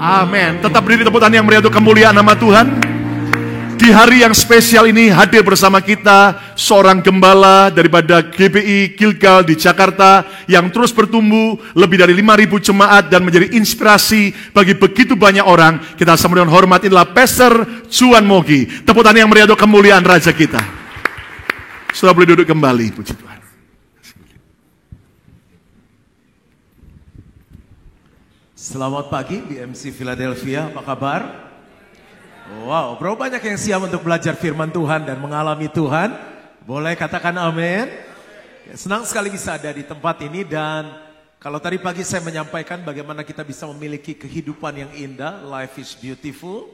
Amin. Tetap berdiri, tepuk tangan yang meriah untuk kemuliaan nama Tuhan. Di hari yang spesial ini hadir bersama kita seorang gembala daripada GBI Gilgal di Jakarta yang terus bertumbuh lebih dari 5.000 jemaat dan menjadi inspirasi bagi begitu banyak orang. Kita sambut dengan hormat, inilah Pastor Juan Mogi. Tepuk tangan yang meriah untuk kemuliaan Raja kita. Sudah boleh duduk kembali, puji Tuhan. Selamat pagi BMC Philadelphia, apa kabar? Wow, berapa banyak yang siap untuk belajar firman Tuhan dan mengalami Tuhan? Boleh katakan amin? Ya, senang sekali bisa ada di tempat ini dan kalau tadi pagi saya menyampaikan bagaimana kita bisa memiliki kehidupan yang indah, life is beautiful.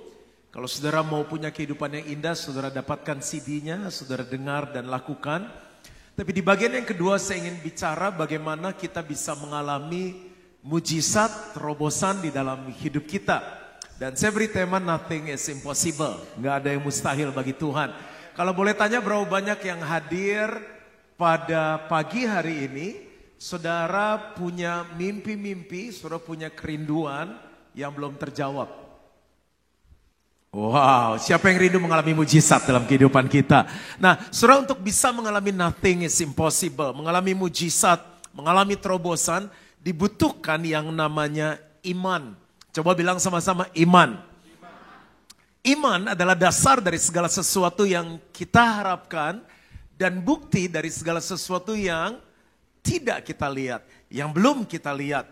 Kalau saudara mau punya kehidupan yang indah, saudara dapatkan CD-nya, saudara dengar dan lakukan. Tapi di bagian yang kedua saya ingin bicara bagaimana kita bisa mengalami mujizat, terobosan di dalam hidup kita. Dan saya beri tema nothing is impossible. Nggak ada yang mustahil bagi Tuhan. Kalau boleh tanya berapa banyak yang hadir pada pagi hari ini. Saudara punya mimpi-mimpi, saudara punya kerinduan yang belum terjawab. Wow, siapa yang rindu mengalami mujizat dalam kehidupan kita? Nah, saudara untuk bisa mengalami nothing is impossible, mengalami mujizat, mengalami terobosan, dibutuhkan yang namanya iman. Coba bilang sama-sama iman. Iman adalah dasar dari segala sesuatu yang kita harapkan dan bukti dari segala sesuatu yang tidak kita lihat, yang belum kita lihat.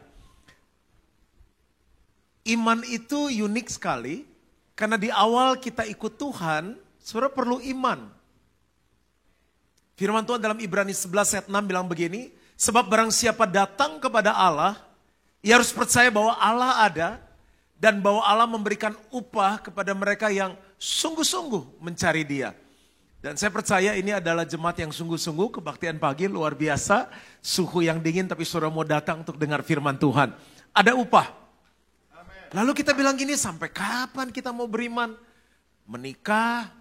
Iman itu unik sekali karena di awal kita ikut Tuhan, saudara perlu iman. Firman Tuhan dalam Ibrani 11 ayat 6 bilang begini, sebab barang siapa datang kepada Allah, ia harus percaya bahwa Allah ada dan bahwa Allah memberikan upah kepada mereka yang sungguh-sungguh mencari Dia. Dan saya percaya ini adalah jemaat yang sungguh-sungguh, kebaktian pagi luar biasa, suhu yang dingin tapi saudara mau datang untuk dengar firman Tuhan. Ada upah. Lalu kita bilang gini, sampai kapan kita mau beriman? Menikah,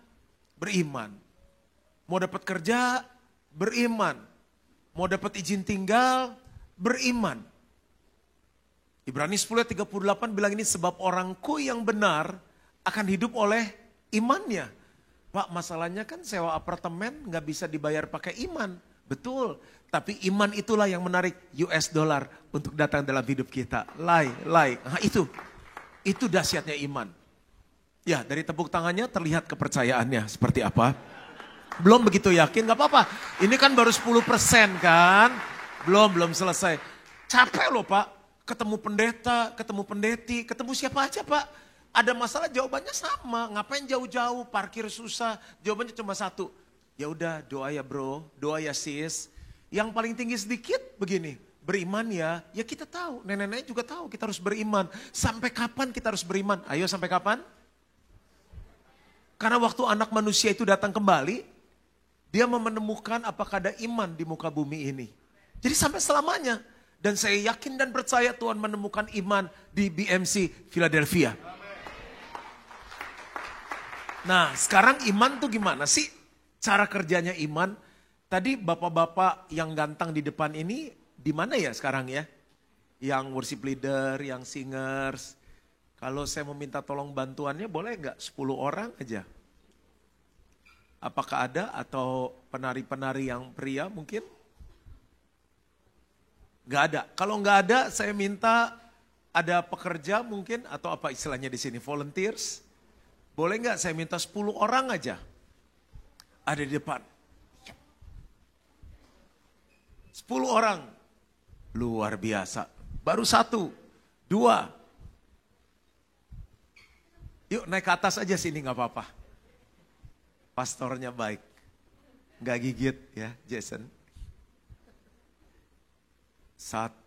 beriman. Mau dapat kerja, beriman. Mau dapat izin tinggal, beriman. Ibrani 10 ayat 38 bilang ini, sebab orangku yang benar akan hidup oleh imannya. Pak, masalahnya kan sewa apartemen gak bisa dibayar pakai iman. Betul, tapi iman itulah yang menarik US dollar untuk datang dalam hidup kita. Nah, itu dahsyatnya iman. Ya, dari tepuk tangannya terlihat kepercayaannya seperti apa. Belum begitu yakin, gak apa-apa. Ini kan baru 10% kan. Belum selesai. Capek loh Pak. Ketemu pendeta, ketemu pendeti, ketemu siapa aja Pak. Ada masalah jawabannya sama. Ngapain jauh-jauh, parkir susah. Jawabannya cuma satu. Ya udah doa ya bro, doa ya sis. Yang paling tinggi sedikit begini. Beriman ya kita tahu. Nenek-nenek juga tahu kita harus beriman. Sampai kapan kita harus beriman? Ayo sampai kapan? Karena waktu anak manusia itu datang kembali, dia menemukan apakah ada iman di muka bumi ini. Jadi sampai selamanya. Dan saya yakin dan percaya Tuhan menemukan iman di BMC Philadelphia. Nah, sekarang iman tuh gimana sih? Cara kerjanya iman. Tadi bapak-bapak yang gantang di depan ini di mana ya sekarang ya? Yang worship leader, yang singers. Kalau saya mau minta tolong bantuannya boleh nggak 10 orang aja? Apakah ada atau penari-penari yang pria mungkin? Nggak ada. Kalau nggak ada, saya minta ada pekerja mungkin atau apa istilahnya di sini, volunteers. Boleh nggak saya minta 10 orang aja ada di depan. 10 orang. Luar biasa. Baru 1, 2. Yuk naik ke atas aja sini nggak apa-apa. Pastornya baik. Nggak gigit ya Jason. 1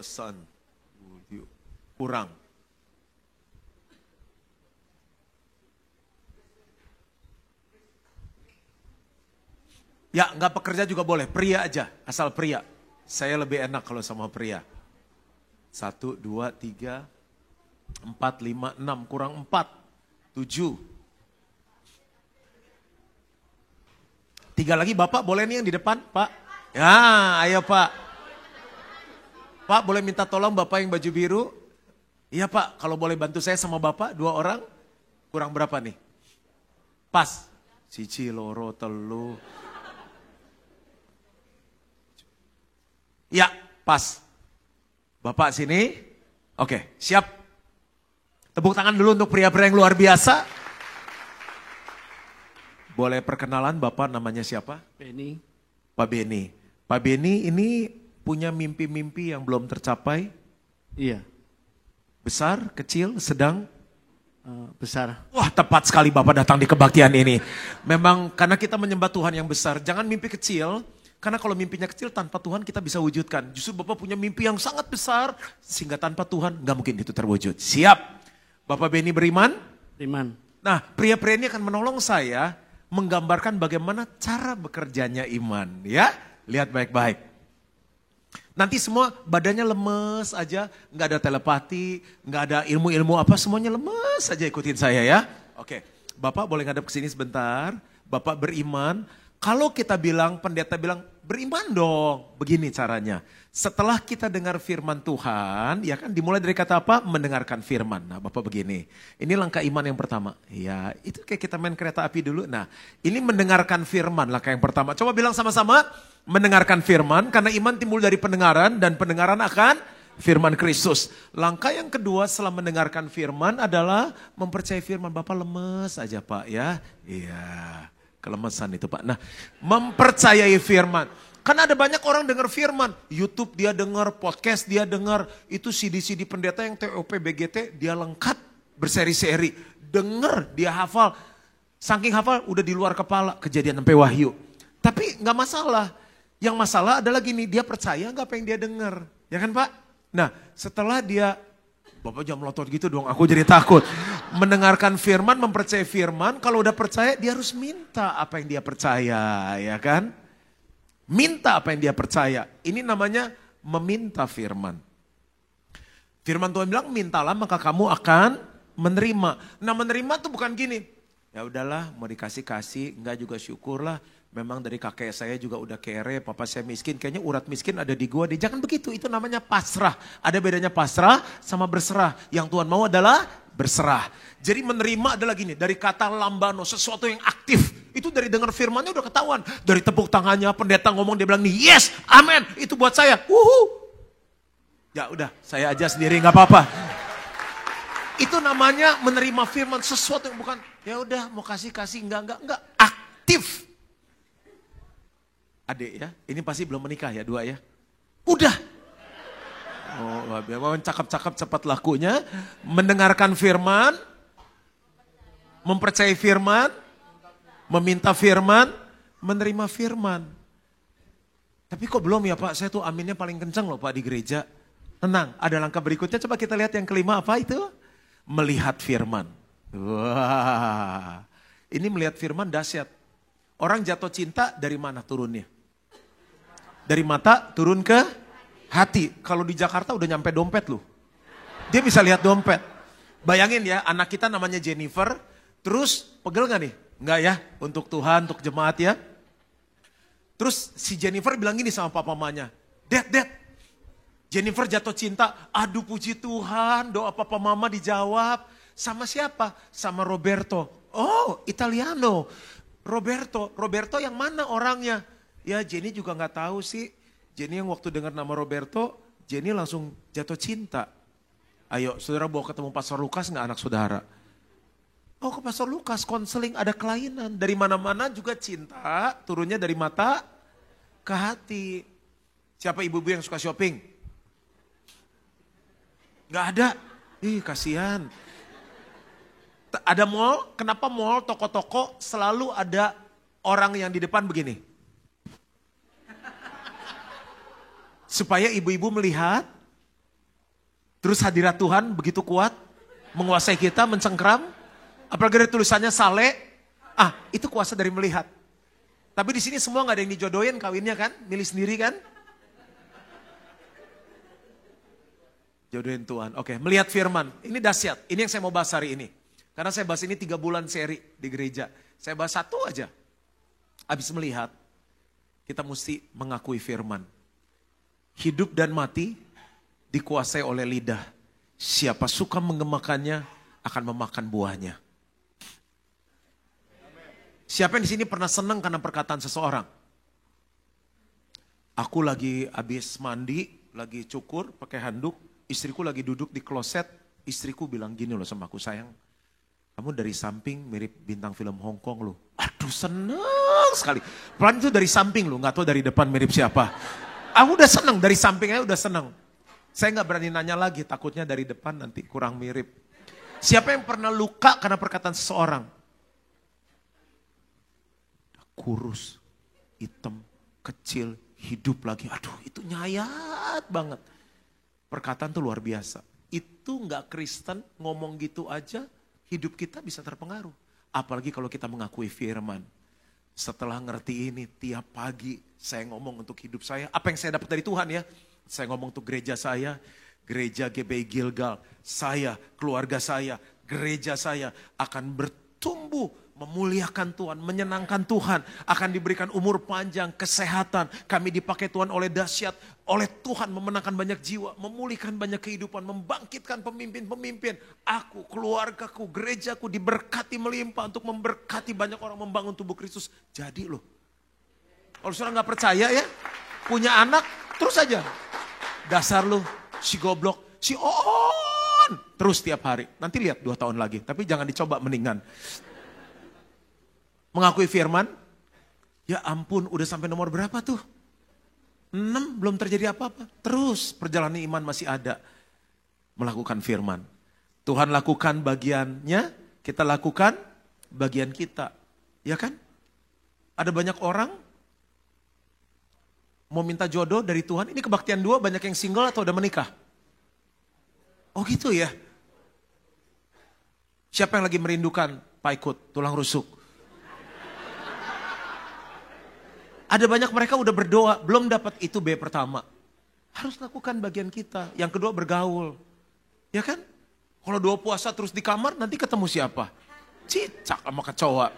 son kurang. Ya nggak pekerja juga boleh, pria aja, asal pria. Saya lebih enak kalau sama pria. 1, 2, 3, 4, 5, 6, kurang 4, 7. 3 lagi Bapak boleh nih yang di depan Pak. Ya, ayo Pak. Pak boleh minta tolong Bapak yang baju biru. Iya Pak, kalau boleh bantu saya sama Bapak, 2 orang, kurang berapa nih? Pas. Cici, loro, telu. Ya, pas. Bapak sini. Oke, siap. Tepuk tangan dulu untuk pria-pria yang luar biasa. Boleh perkenalan Bapak namanya siapa? Benny. Pak Benny. Pak Benny ini punya mimpi-mimpi yang belum tercapai? Iya. Besar, kecil, sedang? Besar. Wah, tepat sekali Bapak datang di kebaktian ini. Memang karena kita menyembah Tuhan yang besar, jangan mimpi kecil. Karena kalau mimpinya kecil tanpa Tuhan kita bisa wujudkan. Justru Bapak punya mimpi yang sangat besar, sehingga tanpa Tuhan nggak mungkin itu terwujud. Siap? Bapak Benny beriman? Beriman. Nah, pria-pria ini akan menolong saya menggambarkan bagaimana cara bekerjanya iman. Ya, lihat baik-baik. Nanti semua badannya lemes aja, nggak ada telepati, nggak ada ilmu-ilmu apa, semuanya lemes aja ikutin saya ya. Oke, Bapak boleh ngadep ke sini sebentar. Bapak beriman. Kalau kita bilang, pendeta bilang, beriman dong. Begini caranya. Setelah kita dengar firman Tuhan, ya kan dimulai dari kata apa? Mendengarkan firman. Nah Bapak begini, ini langkah iman yang pertama. Ya itu kayak kita main kereta api dulu. Nah ini mendengarkan firman langkah yang pertama. Coba bilang sama-sama, mendengarkan firman. Karena iman timbul dari pendengaran dan pendengaran akan firman Kristus. Langkah yang kedua setelah mendengarkan firman adalah mempercayai firman. Bapak lemes aja Pak ya. Iya. Kelemesan itu Pak. Nah, mempercayai firman. Karena ada banyak orang dengar firman. YouTube dia dengar, podcast dia dengar. Itu CD-CD pendeta yang TOP BGT dia lengkap berseri-seri. Dengar, dia hafal. Saking hafal udah di luar kepala. Kejadian sampai Wahyu. Tapi gak masalah. Yang masalah adalah gini, dia percaya gak apa yang dia dengar. Ya kan Pak? Nah, setelah dia... Bapak jangan melotot gitu dong, aku jadi takut. Mendengarkan firman, mempercayai firman, kalau udah percaya dia harus minta apa yang dia percaya, ya kan? Minta apa yang dia percaya. Ini namanya meminta firman. Firman Tuhan bilang, mintalah maka kamu akan menerima. Nah menerima tuh bukan gini, ya udahlah mau dikasih-kasih, enggak juga syukurlah. Memang dari kakek saya juga udah kere, papa saya miskin, kayaknya urat miskin ada di gua. Jangan begitu, itu namanya pasrah. Ada bedanya pasrah sama berserah. Yang Tuhan mau adalah berserah. Jadi menerima adalah gini, dari kata lambano, sesuatu yang aktif. Itu dari dengar firmannya udah ketahuan. Dari tepuk tangannya, pendeta ngomong dia bilang nih, yes, amen, itu buat saya. Ya udah, saya aja sendiri gak apa-apa. Itu namanya menerima firman, sesuatu yang bukan, ya udah mau kasih-kasih, enggak, aktif. Adik ya, ini pasti belum menikah ya, 2 ya. Udah. Oh, cakep-cakep cepat lakunya. Mendengarkan firman, mempercayai firman, meminta firman, menerima firman. Tapi kok belum ya Pak, saya tuh aminnya paling kencang loh Pak di gereja. Tenang, ada langkah berikutnya, coba kita lihat yang kelima apa itu? Melihat firman. Wah, ini melihat firman dahsyat. Orang jatuh cinta dari mana turunnya? Dari mata turun ke hati. Kalau di Jakarta udah nyampe dompet loh. Dia bisa lihat dompet. Bayangin ya, anak kita namanya Jennifer. Terus pegel gak nih? Enggak ya, untuk Tuhan, untuk jemaat ya. Terus si Jennifer bilang gini sama papa mamanya. Dad, Jennifer jatuh cinta. Aduh puji Tuhan, doa papa mama dijawab. Sama siapa? Sama Roberto. Oh, Italiano. Roberto yang mana orangnya? Ya Jenny juga gak tahu sih. Jenny yang waktu dengar nama Roberto, Jenny langsung jatuh cinta. Ayo saudara bawa ketemu Pastor Lukas gak anak saudara? Oh ke Pastor Lukas, konseling ada kelainan. Dari mana-mana juga cinta, turunnya dari mata ke hati. Siapa ibu-ibu yang suka shopping? Gak ada. Ih kasihan. Ada mall, kenapa mall, toko-toko selalu ada orang yang di depan begini? Supaya ibu-ibu melihat, terus hadirat Tuhan begitu kuat, menguasai kita, mencengkram. Apalagi dari tulisannya sale, itu kuasa dari melihat. Tapi di sini semua gak ada yang dijodohin kawinnya kan, milih sendiri kan. Jodohin Tuhan, oke, melihat firman, ini dahsyat, ini yang saya mau bahas hari ini. Karena saya bahas ini 3 bulan seri di gereja. Saya bahas 1 aja. Habis melihat, kita mesti mengakui firman. Hidup dan mati dikuasai oleh lidah. Siapa suka mengemakannya akan memakan buahnya. Siapa yang di sini pernah senang karena perkataan seseorang? Aku lagi habis mandi, lagi cukur, pakai handuk, istriku lagi duduk di kloset, istriku bilang gini loh sama aku, sayang, kamu dari samping mirip bintang film Hong Kong loh. Aduh seneng sekali. Pelan itu dari samping loh, gak tahu dari depan mirip siapa. Aku udah seneng, dari sampingnya udah seneng. Saya gak berani nanya lagi, takutnya dari depan nanti kurang mirip. Siapa yang pernah luka karena perkataan seseorang? Kurus, hitam, kecil, hidup lagi. Aduh itu nyayat banget. Perkataan tuh luar biasa. Itu gak Kristen ngomong gitu aja, hidup kita bisa terpengaruh. Apalagi kalau kita mengakui firman. Setelah ngerti ini, tiap pagi saya ngomong untuk hidup saya. Apa yang saya dapat dari Tuhan ya? Saya ngomong untuk gereja saya, gereja GBI Gilgal. Saya, keluarga saya, gereja saya akan bertumbuh, memuliakan Tuhan, menyenangkan Tuhan, akan diberikan umur panjang, kesehatan. Kami dipakai Tuhan oleh dahsyat, oleh Tuhan memenangkan banyak jiwa, memulihkan banyak kehidupan, membangkitkan pemimpin-pemimpin. Aku, keluargaku, gerejaku diberkati melimpah untuk memberkati banyak orang membangun tubuh Kristus. Jadi loh, kalau saudara nggak percaya ya, punya anak terus aja. Dasar lu, si goblok, si on, terus tiap hari. Nanti lihat 2 tahun lagi, tapi jangan dicoba mendingan. Mengakui firman, ya ampun udah sampai nomor berapa tuh? 6 belum terjadi apa-apa. Terus perjalanan iman masih ada. Melakukan firman. Tuhan lakukan bagiannya, kita lakukan bagian kita. Ya kan? Ada banyak orang mau minta jodoh dari Tuhan. Ini kebaktian 2 banyak yang single atau udah menikah? Oh gitu ya? Siapa yang lagi merindukan paikut, tulang rusuk? Ada banyak mereka udah berdoa, belum dapat itu B pertama. Harus lakukan bagian kita. Yang kedua bergaul. Ya kan? Kalau 2 puasa terus di kamar, nanti ketemu siapa? Cicak sama kecoa.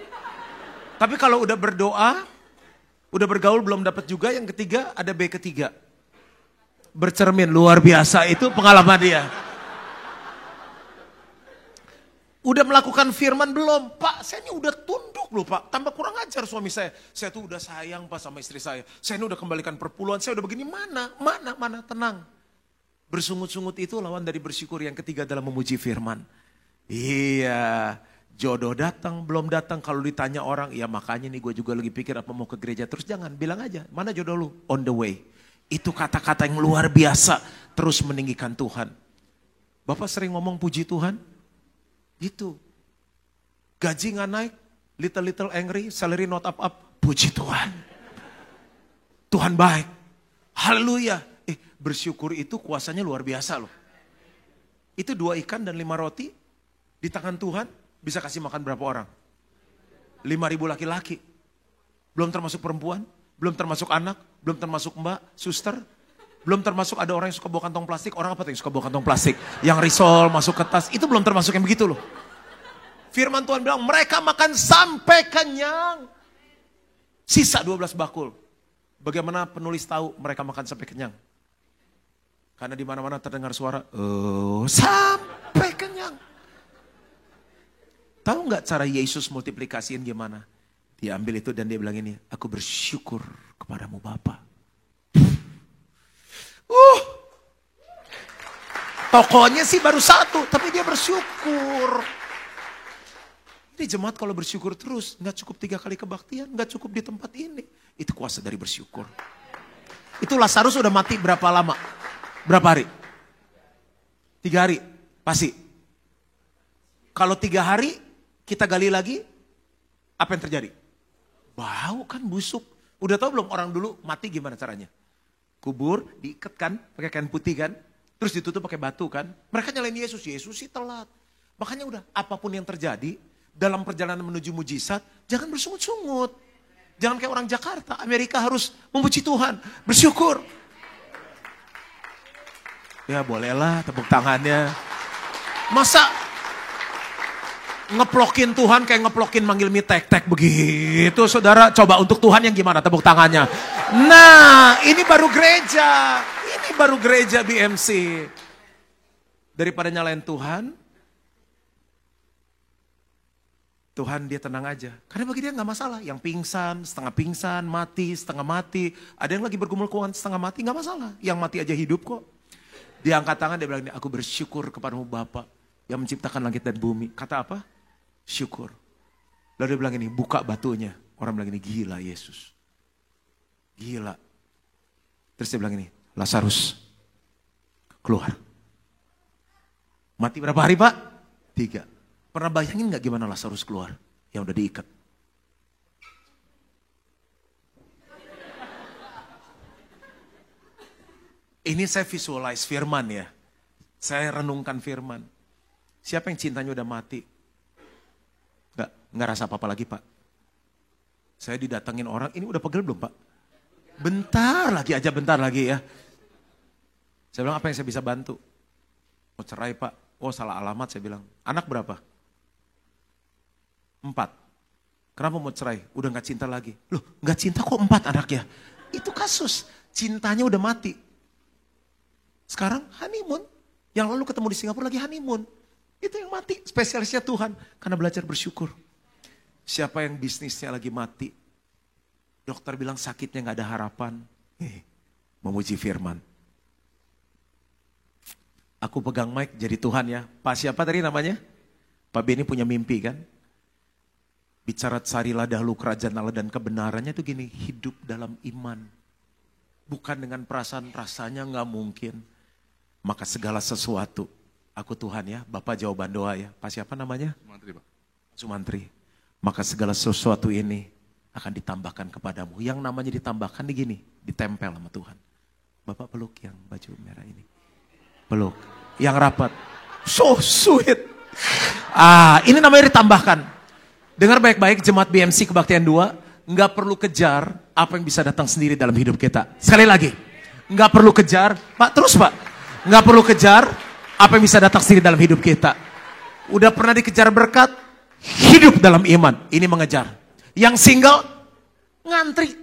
Tapi kalau udah berdoa, udah bergaul belum dapat juga, yang ketiga ada B ketiga. Bercermin, luar biasa itu pengalaman dia. Udah melakukan firman belum? Pak, saya ini udah tunduk loh Pak. Tambah kurang ajar suami saya. Saya tuh udah sayang Pak sama istri saya. Saya ini udah kembalikan perpuluhan. Saya udah begini, mana, tenang. Bersungut-sungut itu lawan dari bersyukur. Yang ketiga adalah memuji firman. Iya, jodoh datang, belum datang. Kalau ditanya orang, ya makanya nih gue juga lagi pikir apa mau ke gereja. Terus jangan, bilang aja, mana jodoh lu? On the way. Itu kata-kata yang luar biasa. Terus meninggikan Tuhan. Bapak sering ngomong puji Tuhan? Gitu. Gaji gak naik, little angry, salary not up, puji Tuhan. Tuhan baik. Haleluya. Bersyukur itu kuasanya luar biasa loh. Itu 2 ikan dan 5 roti di tangan Tuhan bisa kasih makan berapa orang? 5.000 laki-laki. Belum termasuk perempuan, belum termasuk anak, belum termasuk mbak, suster. Belum termasuk ada orang yang suka bawa kantong plastik. Orang apa tuh yang suka bawa kantong plastik? Yang risol masuk ke tas. Itu belum termasuk yang begitu loh. Firman Tuhan bilang mereka makan sampai kenyang. Sisa 12 bakul. Bagaimana penulis tahu mereka makan sampai kenyang? Karena di mana-mana terdengar suara, sampai kenyang. Tahu nggak cara Yesus multiplikasiin gimana? Dia ambil itu dan dia bilang ini, aku bersyukur kepadamu Bapa. Tokonya sih baru 1, tapi dia bersyukur. Ini jemaat kalau bersyukur terus, nggak cukup 3 kali kebaktian, nggak cukup di tempat ini. Itu kuasa dari bersyukur. Itu Lazarus udah mati berapa lama? Berapa hari? 3 hari, pasti. Kalau 3 hari, kita gali lagi, apa yang terjadi? Bau kan, busuk. Udah tahu belum orang dulu mati gimana caranya? Kubur, diikat kan, pakai kain putih kan. Terus ditutup pakai batu kan. Mereka nyalain Yesus, Yesus sih telat. Makanya udah, apapun yang terjadi, dalam perjalanan menuju mujizat, jangan bersungut-sungut. Jangan kayak orang Jakarta, Amerika harus memuji Tuhan, bersyukur. Ya bolehlah tepuk tangannya. Masa ngeplokin Tuhan kayak ngeplokin manggil mie tek-tek begitu saudara. Coba untuk Tuhan yang gimana tepuk tangannya. Nah ini baru gereja. Ini baru gereja BMC. Daripada nyalain Tuhan, Tuhan dia tenang aja. Karena bagi dia nggak masalah. Yang pingsan, mati, setengah mati. Ada yang lagi bergumul kuat setengah mati, nggak masalah. Yang mati aja hidup kok. Dia angkat tangan, dia bilang, aku bersyukur kepadamu Bapa yang menciptakan langit dan bumi. Kata apa? Syukur. Lalu dia bilang ini, buka batunya. Orang bilang ini, gila Yesus. Gila. Terus dia bilang ini, Lazarus, keluar. Mati berapa hari Pak? 3. Pernah bayangin gak gimana Lazarus keluar? Yang udah diikat. Ini saya visualize firman ya. Saya renungkan firman. Siapa yang cintanya udah mati? Nggak rasa apa-apa lagi Pak. Saya didatengin orang, ini udah pegel belum Pak? Bentar lagi ya. Saya bilang apa yang saya bisa bantu? Mau cerai Pak? Oh salah alamat saya bilang. Anak berapa? 4. Kenapa mau cerai? Udah gak cinta lagi. Loh gak cinta kok 4 anaknya? Itu kasus. Cintanya udah mati. Sekarang honeymoon. Yang lalu ketemu di Singapura lagi honeymoon. Itu yang mati. Spesialisnya Tuhan. Karena belajar bersyukur. Siapa yang bisnisnya lagi mati? Dokter bilang sakitnya gak ada harapan. Memuji firman. Aku pegang mic jadi Tuhan ya. Pak siapa tadi namanya? Pak Beni punya mimpi kan? Bicara carilah dahulu kerajaan Allah dan kebenarannya itu gini. Hidup dalam iman. Bukan dengan perasaan rasanya gak mungkin. Maka segala sesuatu. Aku Tuhan ya. Bapak jawaban doa ya. Pak siapa namanya? Sumantri Pak. Sumantri. Maka segala sesuatu ini akan ditambahkan kepadamu. Yang namanya ditambahkan di gini. Ditempel sama Tuhan. Bapak peluk yang baju merah ini. Peluk. Yang rapat. So sweet. Ini namanya ditambahkan. Dengar baik-baik jemaat BMC Kebaktian 2. Nggak perlu kejar apa yang bisa datang sendiri dalam hidup kita. Sekali lagi. Nggak perlu kejar. Pak terus Pak. Nggak perlu kejar apa yang bisa datang sendiri dalam hidup kita. Udah pernah dikejar berkat. Hidup dalam iman. Ini mengejar. Yang single. Ngantri.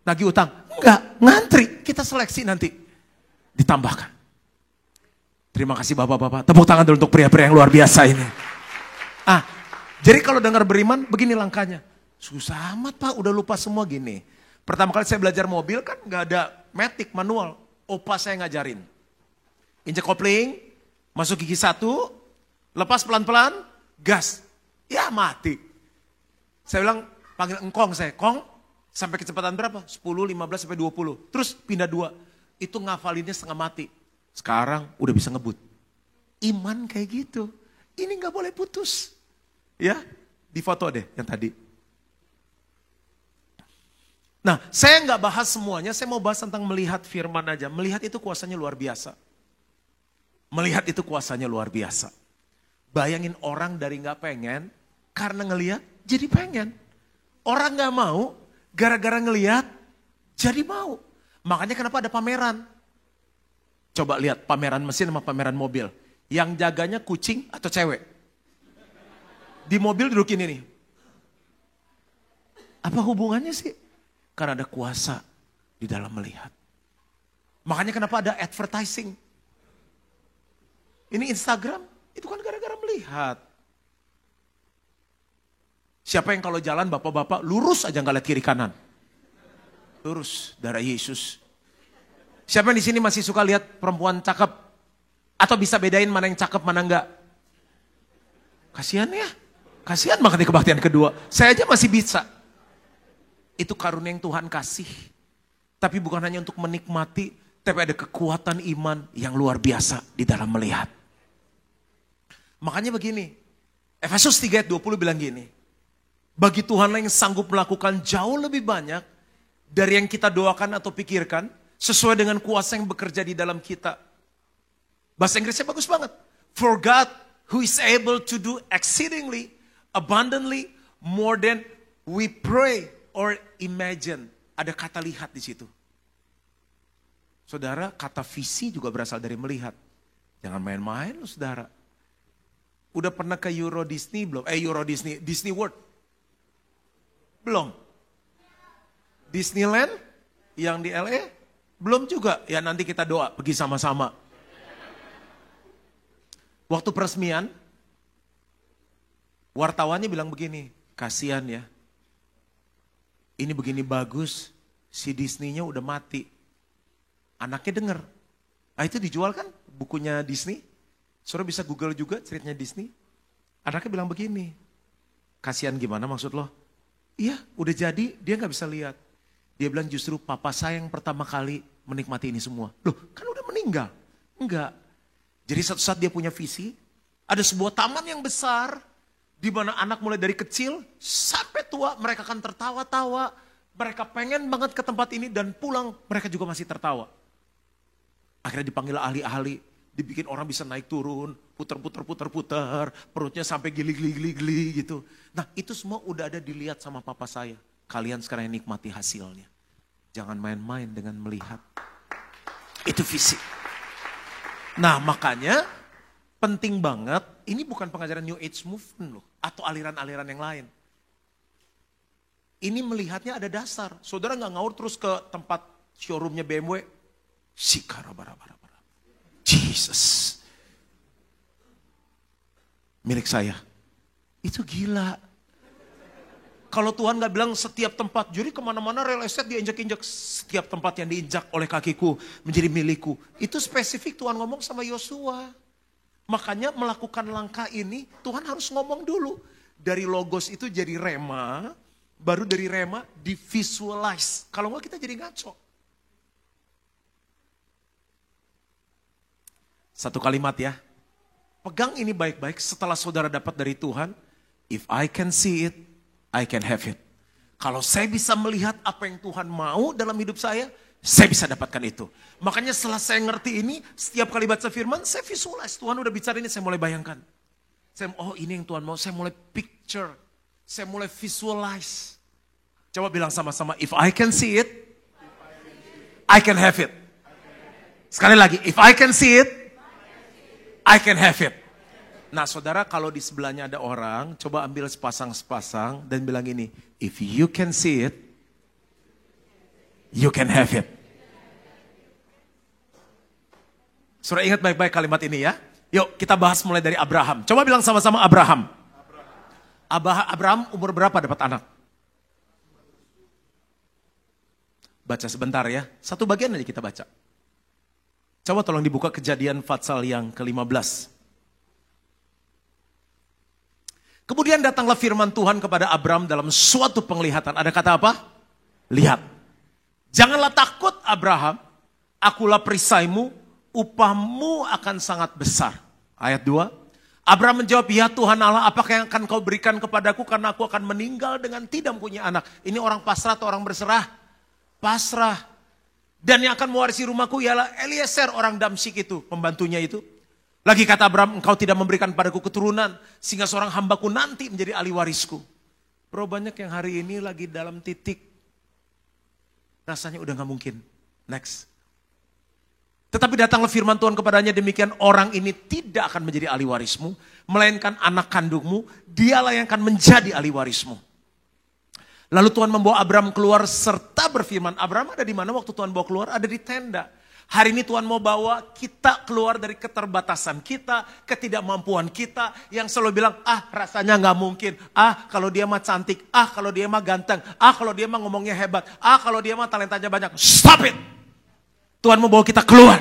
Nagih utang. Enggak. Ngantri. Kita seleksi nanti. Ditambahkan. Terima kasih bapak-bapak. Tepuk tangan dulu untuk pria-pria yang luar biasa ini. Jadi kalau dengar beriman, begini langkahnya. Susah amat Pak, udah lupa semua gini. Pertama kali saya belajar mobil kan gak ada matic, manual. Opa saya ngajarin. Injek kopling, masuk gigi 1, lepas pelan-pelan, gas. Ya mati. Saya bilang, panggil engkong saya. Kong, sampai kecepatan berapa? 10, 15, sampai 20. Terus pindah 2. Itu ngafalinnya setengah mati. Sekarang udah bisa ngebut. Iman kayak gitu. Ini gak boleh putus. Ya, di foto deh yang tadi. Nah, saya nggak bahas semuanya, saya mau bahas tentang melihat firman aja. Melihat itu kuasanya luar biasa. Melihat itu kuasanya luar biasa. Bayangin orang dari nggak pengen, karena ngelihat jadi pengen. Orang nggak mau, gara-gara ngelihat jadi mau. Makanya kenapa ada pameran? Coba lihat pameran mesin sama pameran mobil. Yang jaganya kucing atau cewek? Di mobil duduk ini nih. Apa hubungannya sih? Karena ada kuasa di dalam melihat. Makanya kenapa ada advertising. Ini Instagram, itu kan gara-gara melihat. Siapa yang kalau jalan bapak-bapak lurus aja nggak lihat kiri kanan. Lurus, darah Yesus. Siapa yang di sini masih suka lihat perempuan cakep? Atau bisa bedain mana yang cakep, mana enggak? Kasihan ya. Kasihan makan di kebaktian kedua. Saya aja masih bisa. Itu karunia yang Tuhan kasih. Tapi bukan hanya untuk menikmati, tapi ada kekuatan iman yang luar biasa di dalam melihat. Makanya begini, Efesus 3 ayat 20 bilang gini, bagi Tuhan yang sanggup melakukan jauh lebih banyak dari yang kita doakan atau pikirkan, sesuai dengan kuasa yang bekerja di dalam kita. Bahasa Inggrisnya bagus banget. For God who is able to do exceedingly, abundantly, more than we pray or imagine. Ada kata lihat di situ. Saudara, kata visi juga berasal dari melihat. Jangan main-main loh saudara. Udah pernah ke Euro Disney belum? Disney World? Belum. Disneyland yang di LA? Belum juga. Ya nanti kita doa, pergi sama-sama. Waktu peresmian, wartawannya bilang begini, kasihan ya. Ini begini bagus, si Disney-nya udah mati. Anaknya denger. Ah itu dijual kan bukunya Disney. Saudara bisa Google juga ceritanya Disney. Anaknya bilang begini, kasihan gimana maksud lo? Iya udah jadi dia gak bisa lihat. Dia bilang justru papa saya yang pertama kali menikmati ini semua. Loh kan udah meninggal. Enggak. Jadi satu saat dia punya visi, ada sebuah taman yang besar, di mana anak mulai dari kecil sampai tua mereka akan tertawa-tawa. Mereka pengen banget ke tempat ini dan pulang mereka juga masih tertawa. Akhirnya dipanggil ahli-ahli, dibikin orang bisa naik turun, puter-puter, perutnya sampai gili-gili gitu. Nah itu semua udah ada dilihat sama papa saya. Kalian sekarang yang nikmati hasilnya. Jangan main-main dengan melihat. Itu visi. Nah makanya penting banget, ini bukan pengajaran New Age Movement loh, atau aliran-aliran yang lain. Ini melihatnya ada dasar. Saudara gak ngaur terus ke tempat showroomnya BMW. Sikara-bara-bara. Jesus. Milik saya. Itu gila. Kalau Tuhan gak bilang setiap tempat, jadi kemana-mana real estate diinjak-injak. Setiap tempat yang diinjak oleh kakiku menjadi milikku. Itu spesifik Tuhan ngomong sama Yosua. Makanya melakukan langkah ini Tuhan harus ngomong dulu. Dari logos itu jadi rema, baru dari rema divisualize. Kalau enggak kita jadi ngaco. Satu kalimat ya. Pegang ini baik-baik setelah saudara dapat dari Tuhan. If I can see it, I can have it. Kalau saya bisa melihat apa yang Tuhan mau dalam hidup saya bisa dapatkan itu. Makanya setelah saya ngerti ini, setiap kali baca firman, saya visualize. Tuhan udah bicara ini, saya mulai bayangkan. Oh ini yang Tuhan mau, saya mulai picture. Saya mulai visualize. Coba bilang sama-sama, if I can see it, I can have it. Sekali lagi, if I can see it, I can have it. Nah saudara, kalau di sebelahnya ada orang, coba ambil sepasang-sepasang dan bilang ini, if you can see it, you can have it. Saudara ingat baik-baik kalimat ini ya. Yuk kita bahas mulai dari Abraham. Coba bilang sama-sama Abraham. Abraham umur berapa dapat anak? Baca sebentar ya. Satu bagian aja kita baca. Coba tolong dibuka Kejadian Fatsal yang ke-15. Kemudian datanglah firman Tuhan kepada Abraham dalam suatu penglihatan. Ada kata apa? Lihat. Janganlah takut Abraham, akulah perisaimu, upahmu akan sangat besar. Ayat 2. Abraham menjawab, ya Tuhan Allah, apakah yang akan kau berikan kepadaku karena aku akan meninggal dengan tidak punya anak. Ini orang pasrah atau orang berserah? Pasrah. Dan yang akan mewarisi rumahku ialah Eliezer orang Damsyik itu, pembantunya itu. Lagi kata Abraham, engkau tidak memberikan padaku keturunan, sehingga seorang hambaku nanti menjadi ahli warisku. Bro, banyak yang hari ini lagi dalam titik, rasanya udah gak mungkin. Next. Tetapi datanglah firman Tuhan kepadanya, demikian orang ini tidak akan menjadi ahli warismu, melainkan anak kandungmu, dialah yang akan menjadi ahli warismu. Lalu Tuhan membawa Abraham keluar serta berfirman, Abraham ada di mana waktu Tuhan bawa keluar? Ada di tenda. Hari ini Tuhan mau bawa kita keluar dari keterbatasan kita, ketidakmampuan kita yang selalu bilang, rasanya gak mungkin, kalau dia mah cantik, kalau dia mah ganteng, kalau dia mah ngomongnya hebat, kalau dia mah talentanya banyak. Stop it! Tuhan mau bawa kita keluar.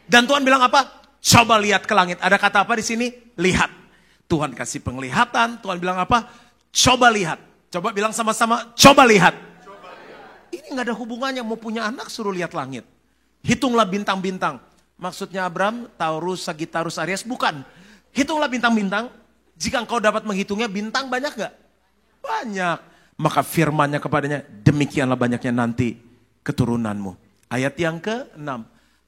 Dan Tuhan bilang apa? Coba lihat ke langit. Ada kata apa di sini? Lihat. Tuhan kasih penglihatan, Tuhan bilang apa? Coba lihat. Coba bilang sama-sama, coba lihat. Ini gak ada hubungannya, mau punya anak suruh lihat langit. Hitunglah bintang-bintang. Maksudnya Abraham, Taurus, Sagittarius, Aries, bukan. Hitunglah bintang-bintang. Jika engkau dapat menghitungnya, bintang banyak gak? Banyak. Maka firmannya kepadanya, demikianlah banyaknya nanti keturunanmu. Ayat yang ke-6.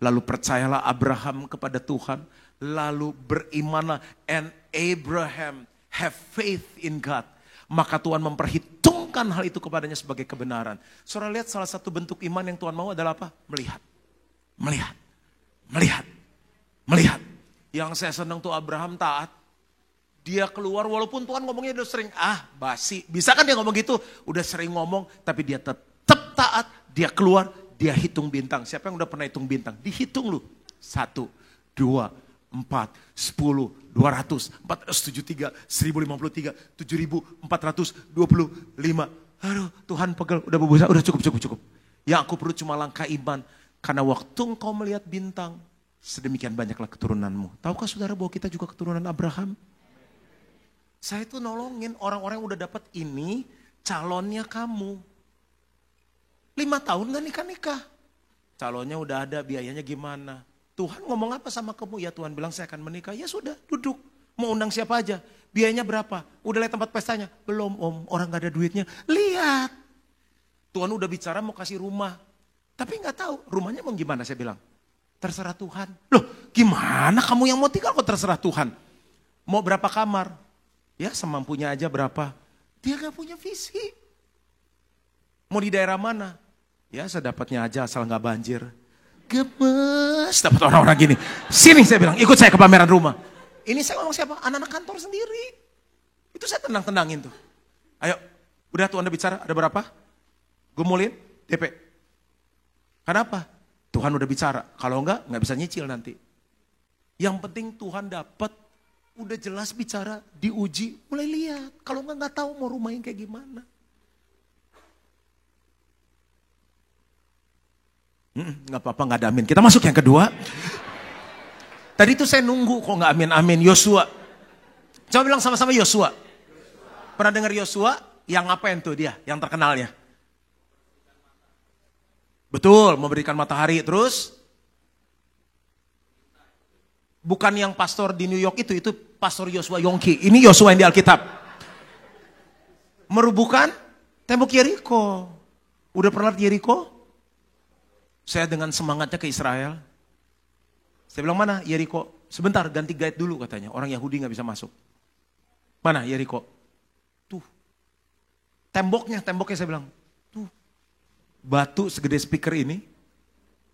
Lalu percayalah Abraham kepada Tuhan. Lalu berimanlah. And Abraham have faith in God. Maka Tuhan memperhitungkan hal itu kepadanya sebagai kebenaran. Saudara lihat salah satu bentuk iman yang Tuhan mau adalah apa? Melihat. Melihat, melihat, melihat. Yang saya senang tuh Abraham taat. Dia keluar walaupun Tuhan ngomongnya udah sering, basi. Bisa kan dia ngomong gitu? Udah sering ngomong, tapi dia tetap taat. Dia keluar, dia hitung bintang. Siapa yang udah pernah hitung bintang? Dihitung lu. 1, 2, 4, 10, 200, 473, 1053, 7425. Aduh, Tuhan pegel, udah bebusa, udah cukup. Yang aku perlu cuma langkah iman. Karena waktu engkau melihat bintang, sedemikian banyaklah keturunanmu. Tahukah saudara bahwa kita juga keturunan Abraham? Saya tuh nolongin orang-orang yang udah dapat ini, calonnya kamu. 5 tahun gak nikah-nikah. Calonnya udah ada, biayanya gimana? Tuhan ngomong apa sama kamu? Ya Tuhan bilang saya akan menikah. Ya sudah, duduk. Mau undang siapa aja? Biayanya berapa? Udah lihat tempat pestanya? Belum om, orang gak ada duitnya. Lihat. Tuhan udah bicara mau kasih rumah. Tapi gak tahu rumahnya mau gimana, saya bilang. Terserah Tuhan. Loh gimana kamu yang mau tinggal kok terserah Tuhan? Mau berapa kamar? Ya semampunya aja berapa. Dia gak punya visi. Mau di daerah mana? Ya sedapatnya aja asal gak banjir. Gemes dapat orang-orang gini. Sini saya bilang ikut saya ke pameran rumah. Ini saya ngomong siapa? Anak-anak kantor sendiri. Itu saya tenang-tenangin tuh. Ayo udah Tuhan udah bicara ada berapa? Gumulin DP. Kenapa? Tuhan udah bicara. Kalau enggak bisa nyicil nanti. Yang penting Tuhan dapat. Udah jelas bicara, diuji, mulai lihat. Kalau enggak tahu mau rumah yang kayak gimana. Nggak apa-apa, nggak ada amin. Kita masuk yang kedua. Tadi itu saya nunggu kok nggak amin-amin. Yosua. Coba bilang sama-sama Yosua. Pernah dengar Yosua? Yang apa itu dia? Yang terkenalnya? Betul, memberikan matahari. Terus? Bukan yang pastor di New York itu pastor Yosua Yongki. Ini Yosua yang di Alkitab. Merubuhkan tembok Yeriko. Udah pernah di Yeriko? Saya dengan semangatnya ke Israel. Saya bilang mana Yeriko? Sebentar ganti guide dulu katanya. Orang Yahudi gak bisa masuk. Mana Yeriko? Tuh. Temboknya saya bilang. Tuh. Batu segede speaker ini.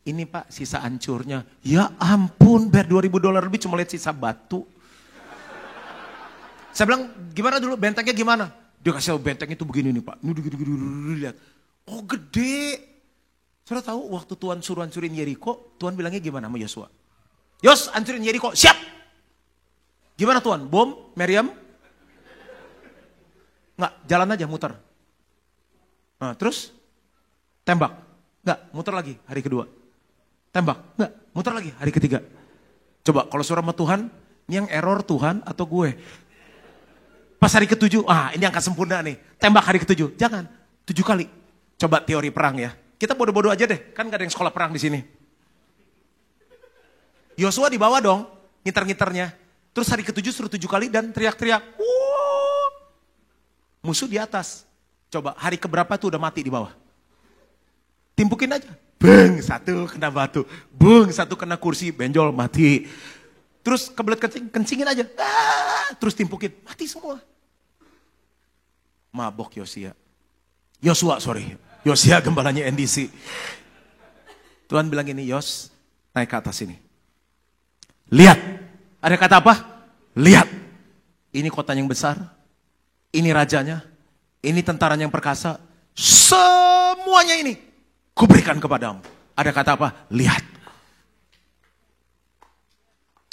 Ini pak sisa hancurnya. Ya ampun bayar $2.000 lebih cuma lihat sisa batu. Saya bilang gimana dulu bentengnya gimana? Dia kasih tahu benteng itu begini nih pak. Ini gini lihat. Oh gede. Saudara tahu waktu Tuhan suruh hancurin Yeriko, Tuhan bilangnya gimana sama Yosua? Yos, hancurin Yeriko, siap! Gimana Tuhan? Bom, Meriam? Enggak, jalan aja muter. Nah, terus? Tembak? Enggak, muter lagi hari kedua. Tembak? Enggak, muter lagi hari ketiga. Coba kalau suruh sama Tuhan, ini yang error Tuhan atau gue? Pas hari ke-7, ini angka sempurna nih. Tembak hari ke-7, jangan. 7 kali. Coba teori perang ya. Kita bodoh-bodoh aja deh, kan gak ada yang sekolah perang di sini. Yosua di bawah dong, ngiter-ngiternya. Terus hari ke-7 suruh 7 kali dan teriak-teriak. Musuh di atas. Coba hari keberapa tuh udah mati di bawah. Timpukin aja. Beng, 1 kena batu. Beng, 1 kena kursi, benjol, mati. Terus kebelet kencingin aja. Terus timpukin, mati semua. Mabok Yosua, sorry. Yosia gembalanya NDC. Tuhan bilang gini, Yos, naik ke atas sini. Lihat. Ada kata apa? Lihat. Ini kotanya yang besar. Ini rajanya. Ini tentaranya yang perkasa. Semuanya ini kuberikan kepadamu. Ada kata apa? Lihat.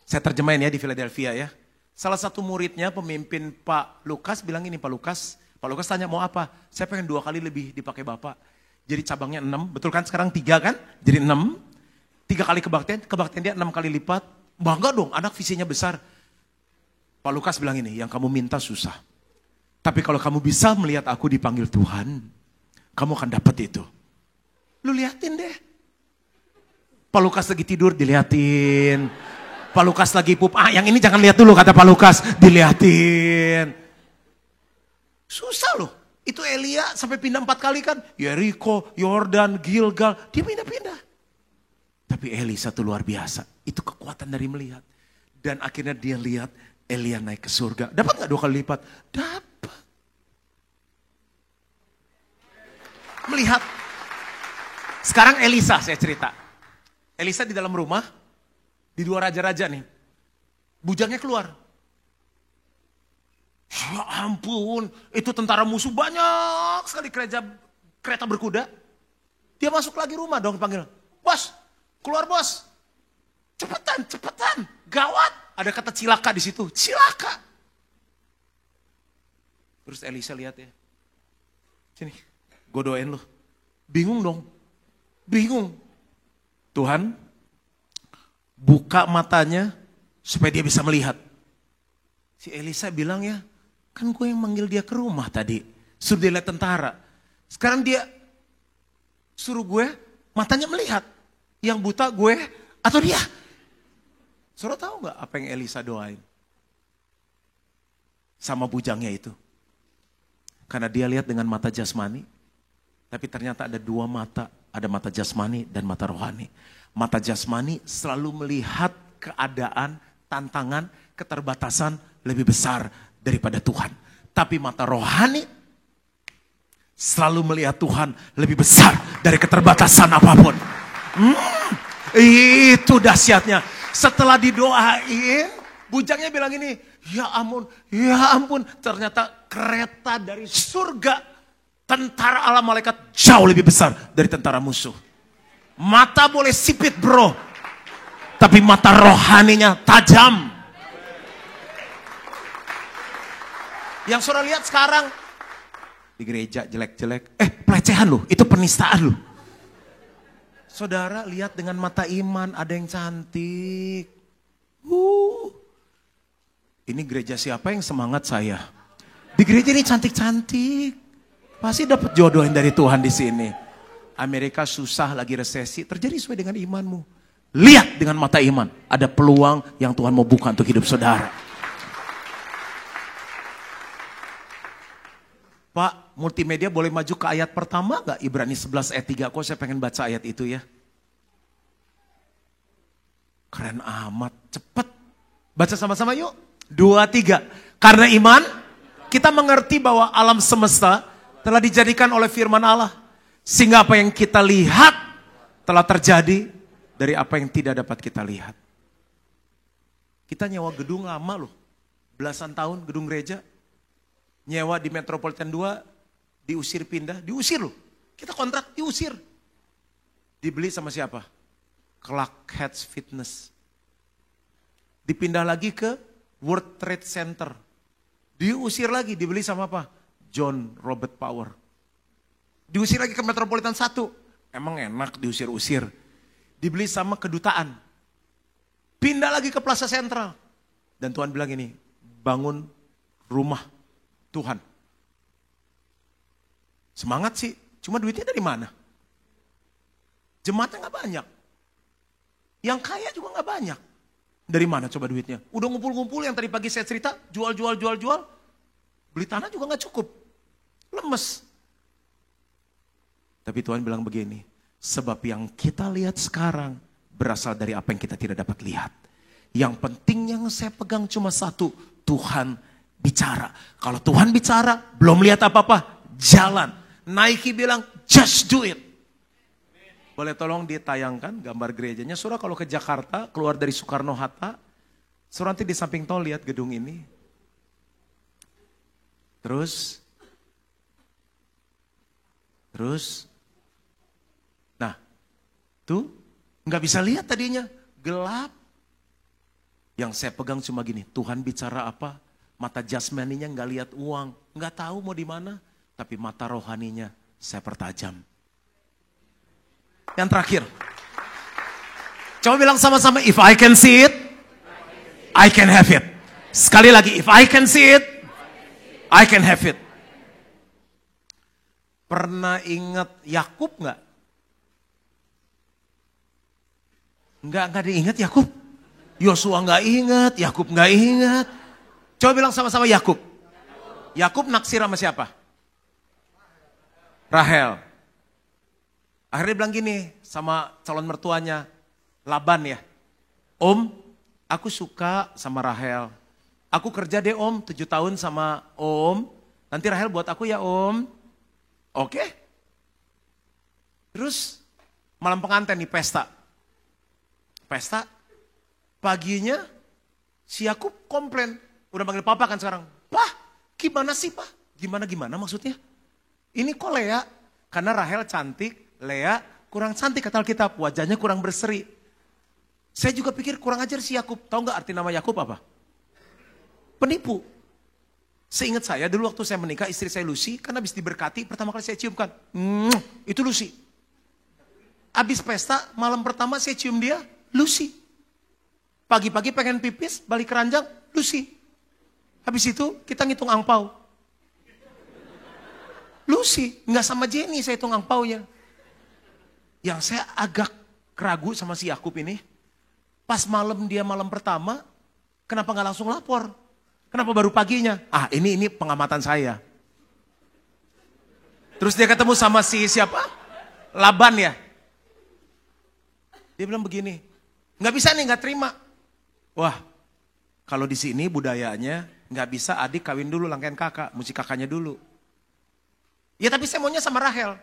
Saya terjemahin ya di Philadelphia ya. Salah satu muridnya pemimpin Pak Lukas bilang ini, Pak Lukas tanya mau apa? Saya pengen 2 kali lebih dipakai Bapak. Jadi cabangnya 6, betul kan sekarang 3 kan? Jadi 6. 3 kali kebaktian dia 6 kali lipat. Bangga dong, anak visinya besar. Pak Lukas bilang ini, yang kamu minta susah. Tapi kalau kamu bisa melihat aku dipanggil Tuhan, kamu akan dapat itu. Lu liatin deh. Pak Lukas lagi tidur, diliatin. Pak Lukas lagi pup, yang ini jangan lihat dulu kata Pak Lukas, diliatin. Susah loh. Itu Elia sampai pindah 4 kali kan. Yeriko, Yordan, Gilgal. Dia pindah-pindah. Tapi Elisa itu luar biasa. Itu kekuatan dari melihat. Dan akhirnya dia lihat Elia naik ke surga. Dapat gak 2 kali lipat? Dapat. Melihat. Sekarang Elisa saya cerita. Elisa di dalam rumah. Di 2 raja-raja nih. Bujangnya keluar. Ya ampun, itu tentara musuh banyak sekali kereta berkuda. Dia masuk lagi rumah dong panggil. Bos, keluar bos. cepetan, gawat. Ada kata cilaka di situ, cilaka. Terus Elisa lihat ya, sini, gue doain lu. Bingung dong, bingung. Tuhan, buka matanya supaya dia bisa melihat. Si Elisa bilang ya, kan gue yang manggil dia ke rumah tadi. Suruh dia lihat tentara. Sekarang dia suruh gue matanya melihat. Yang buta gue atau dia. Saudara tahu gak apa yang Elisa doain? Sama bujangnya itu. Karena dia lihat dengan mata jasmani. Tapi ternyata ada dua mata. Ada mata jasmani dan mata rohani. Mata jasmani selalu melihat keadaan, tantangan, keterbatasan lebih besar daripada Tuhan. Tapi mata rohani selalu melihat Tuhan lebih besar dari keterbatasan apapun. Itu dahsyatnya. Setelah didoain, bujangnya bilang ini, ya ampun. Ternyata kereta dari surga, tentara Allah malaikat jauh lebih besar dari tentara musuh. Mata boleh sipit bro, tapi mata rohaninya tajam. Yang saudara lihat sekarang, di gereja jelek-jelek, pelecehan loh, itu penistaan loh. Saudara lihat dengan mata iman, ada yang cantik. Ini gereja siapa yang semangat saya? Di gereja ini cantik-cantik. Pasti dapat jodohin dari Tuhan di sini. Amerika susah lagi resesi, terjadi sesuai dengan imanmu. Lihat dengan mata iman, ada peluang yang Tuhan mau buka untuk hidup saudara. Pak, multimedia boleh maju ke ayat pertama gak? Ibrani 11 ayat 3, kok saya pengen baca ayat itu ya. Keren amat, cepet. Baca sama-sama yuk. 2, 3. Karena iman, kita mengerti bahwa alam semesta telah dijadikan oleh firman Allah. Sehingga apa yang kita lihat telah terjadi dari apa yang tidak dapat kita lihat. Kita nyewa gedung lama loh. Belasan tahun gedung gereja. Nyewa di Metropolitan 2, diusir pindah, diusir loh. Kita kontrak, diusir. Dibeli sama siapa? Clark Heads Fitness. Dipindah lagi ke World Trade Center. Diusir lagi, dibeli sama apa? John Robert Power. Diusir lagi ke Metropolitan 1. Emang enak diusir-usir. Dibeli sama kedutaan. Pindah lagi ke Plaza Sentral. Dan Tuhan bilang ini, bangun rumah Tuhan. Semangat sih, cuma duitnya dari mana? Jemaatnya gak banyak. Yang kaya juga gak banyak. Dari mana coba duitnya? Udah ngumpul-ngumpul yang tadi pagi saya cerita, jual. Beli tanah juga gak cukup. Lemes. Tapi Tuhan bilang begini, sebab yang kita lihat sekarang berasal dari apa yang kita tidak dapat lihat. Yang penting yang saya pegang cuma satu, Tuhan bicara. Kalau Tuhan bicara, belum lihat apa-apa, jalan. Nike bilang, just do it. Boleh tolong ditayangkan gambar gerejanya. Saudara kalau ke Jakarta, keluar dari Soekarno-Hatta, saudara nanti di samping tol lihat gedung ini. Terus, nah, tuh nggak bisa lihat tadinya, gelap. Yang saya pegang cuma gini, Tuhan bicara apa? Mata jasmaninya nggak lihat uang, nggak tahu mau di mana, tapi mata rohaninya saya pertajam. Yang terakhir, coba bilang sama-sama, if I can see it, I can have it. Sekali lagi, if I can see it, I can have it. Pernah ingat Yakub nggak? Nggak diingat Yakub. Yosua nggak ingat, Yakub nggak ingat. Coba bilang sama-sama Yakub. Yakub naksir sama siapa? Rahel. Akhirnya bilang gini sama calon mertuanya, Laban ya. Om, aku suka sama Rahel. Aku kerja deh om, 7 tahun sama om. Nanti Rahel buat aku ya om. Oke. Terus malam pengantin nih pesta. Paginya si Yakub komplain. Udah panggil papa kan sekarang. Pak, gimana sih pak? Gimana maksudnya? Ini kok Lea? Karena Rahel cantik, Lea kurang cantik kata Alkitab. Wajahnya kurang berseri. Saya juga pikir kurang ajar si Yakub. Tahu nggak arti nama Yakub apa? Penipu. Seingat saya dulu waktu saya menikah, istri saya Lucy, kan habis diberkati, pertama kali saya ciumkan. Itu Lucy. Habis pesta, malam pertama saya cium dia, Lucy. Pagi-pagi pengen pipis, balik keranjang, Lucy. Habis itu kita ngitung angpau. Lucy, nggak sama Jenny saya hitung angpaunya. Yang saya agak ragu sama si Yakub ini, pas malam pertama, kenapa nggak langsung lapor? Kenapa baru paginya? Ini pengamatan saya. Terus dia ketemu sama si siapa? Laban ya. Dia bilang begini, nggak bisa nih, nggak terima. Wah, kalau di sini budayanya nggak bisa adik kawin dulu langkain kakak, mesti kakaknya dulu. Ya tapi saya maunya sama Rahel.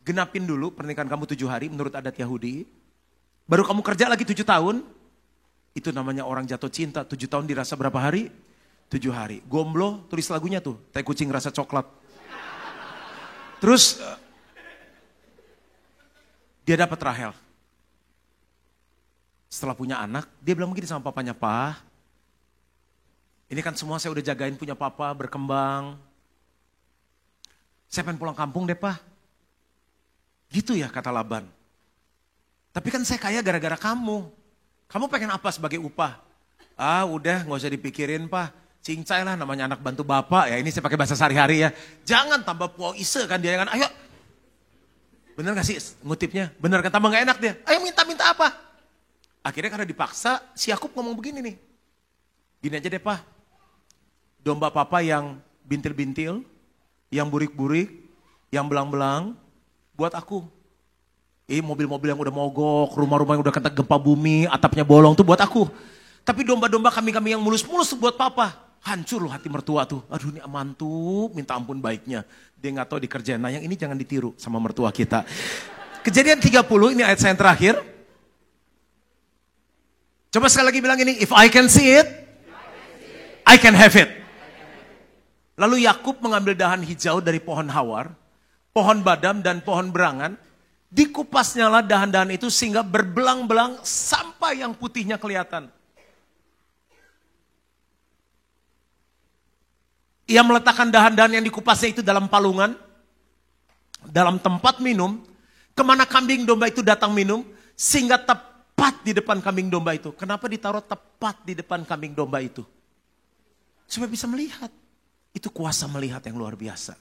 Genapin dulu pernikahan kamu 7 hari menurut adat Yahudi. Baru kamu kerja lagi 7 tahun. Itu namanya orang jatuh cinta. 7 tahun dirasa berapa hari? 7 hari. Gomblo tulis lagunya tuh. Teh kucing rasa coklat. Terus dia dapat Rahel. Setelah punya anak, dia bilang begini sama papanya, "Pa, ini kan semua saya udah jagain punya papa, berkembang. Saya pengen pulang kampung deh, Pa." Gitu ya kata Laban. Tapi kan saya kaya gara-gara kamu. Kamu pengen apa sebagai upah? Udah gak usah dipikirin, Pa. Cincai lah, namanya anak bantu bapak. Ya ini saya pakai bahasa sehari-hari ya. Jangan tambah puau ise kan dia kan. Ayo. Bener gak sih ngutipnya? Bener kan, tambah gak enak dia. Ayo minta apa? Akhirnya karena dipaksa, si Yakub ngomong begini nih. Gini aja deh, Pa. Domba papa yang bintil-bintil, yang burik-burik, yang belang-belang, buat aku. Mobil-mobil yang udah mogok, rumah-rumah yang udah kena gempa bumi, atapnya bolong tuh buat aku. Tapi domba-domba kami-kami yang mulus-mulus tuh buat papa. Hancur loh hati mertua tuh. Aduh ini mantu, minta ampun baiknya. Dia gak tahu dikerjain. Nah yang ini jangan ditiru sama mertua kita. Kejadian 30, ini ayat saya yang terakhir. Coba sekali lagi bilang ini, if I can see it, I can have it. Lalu Yakub mengambil dahan hijau dari pohon hawar, pohon badam dan pohon berangan. Dikupasnya lah dahan-dahan itu sehingga berbelang-belang sampai yang putihnya kelihatan. Ia meletakkan dahan-dahan yang dikupasnya itu dalam palungan, dalam tempat minum, kemana kambing domba itu datang minum, sehingga tepat di depan kambing domba itu. Kenapa ditaruh tepat di depan kambing domba itu? Supaya bisa melihat. Itu kuasa melihat yang luar biasa.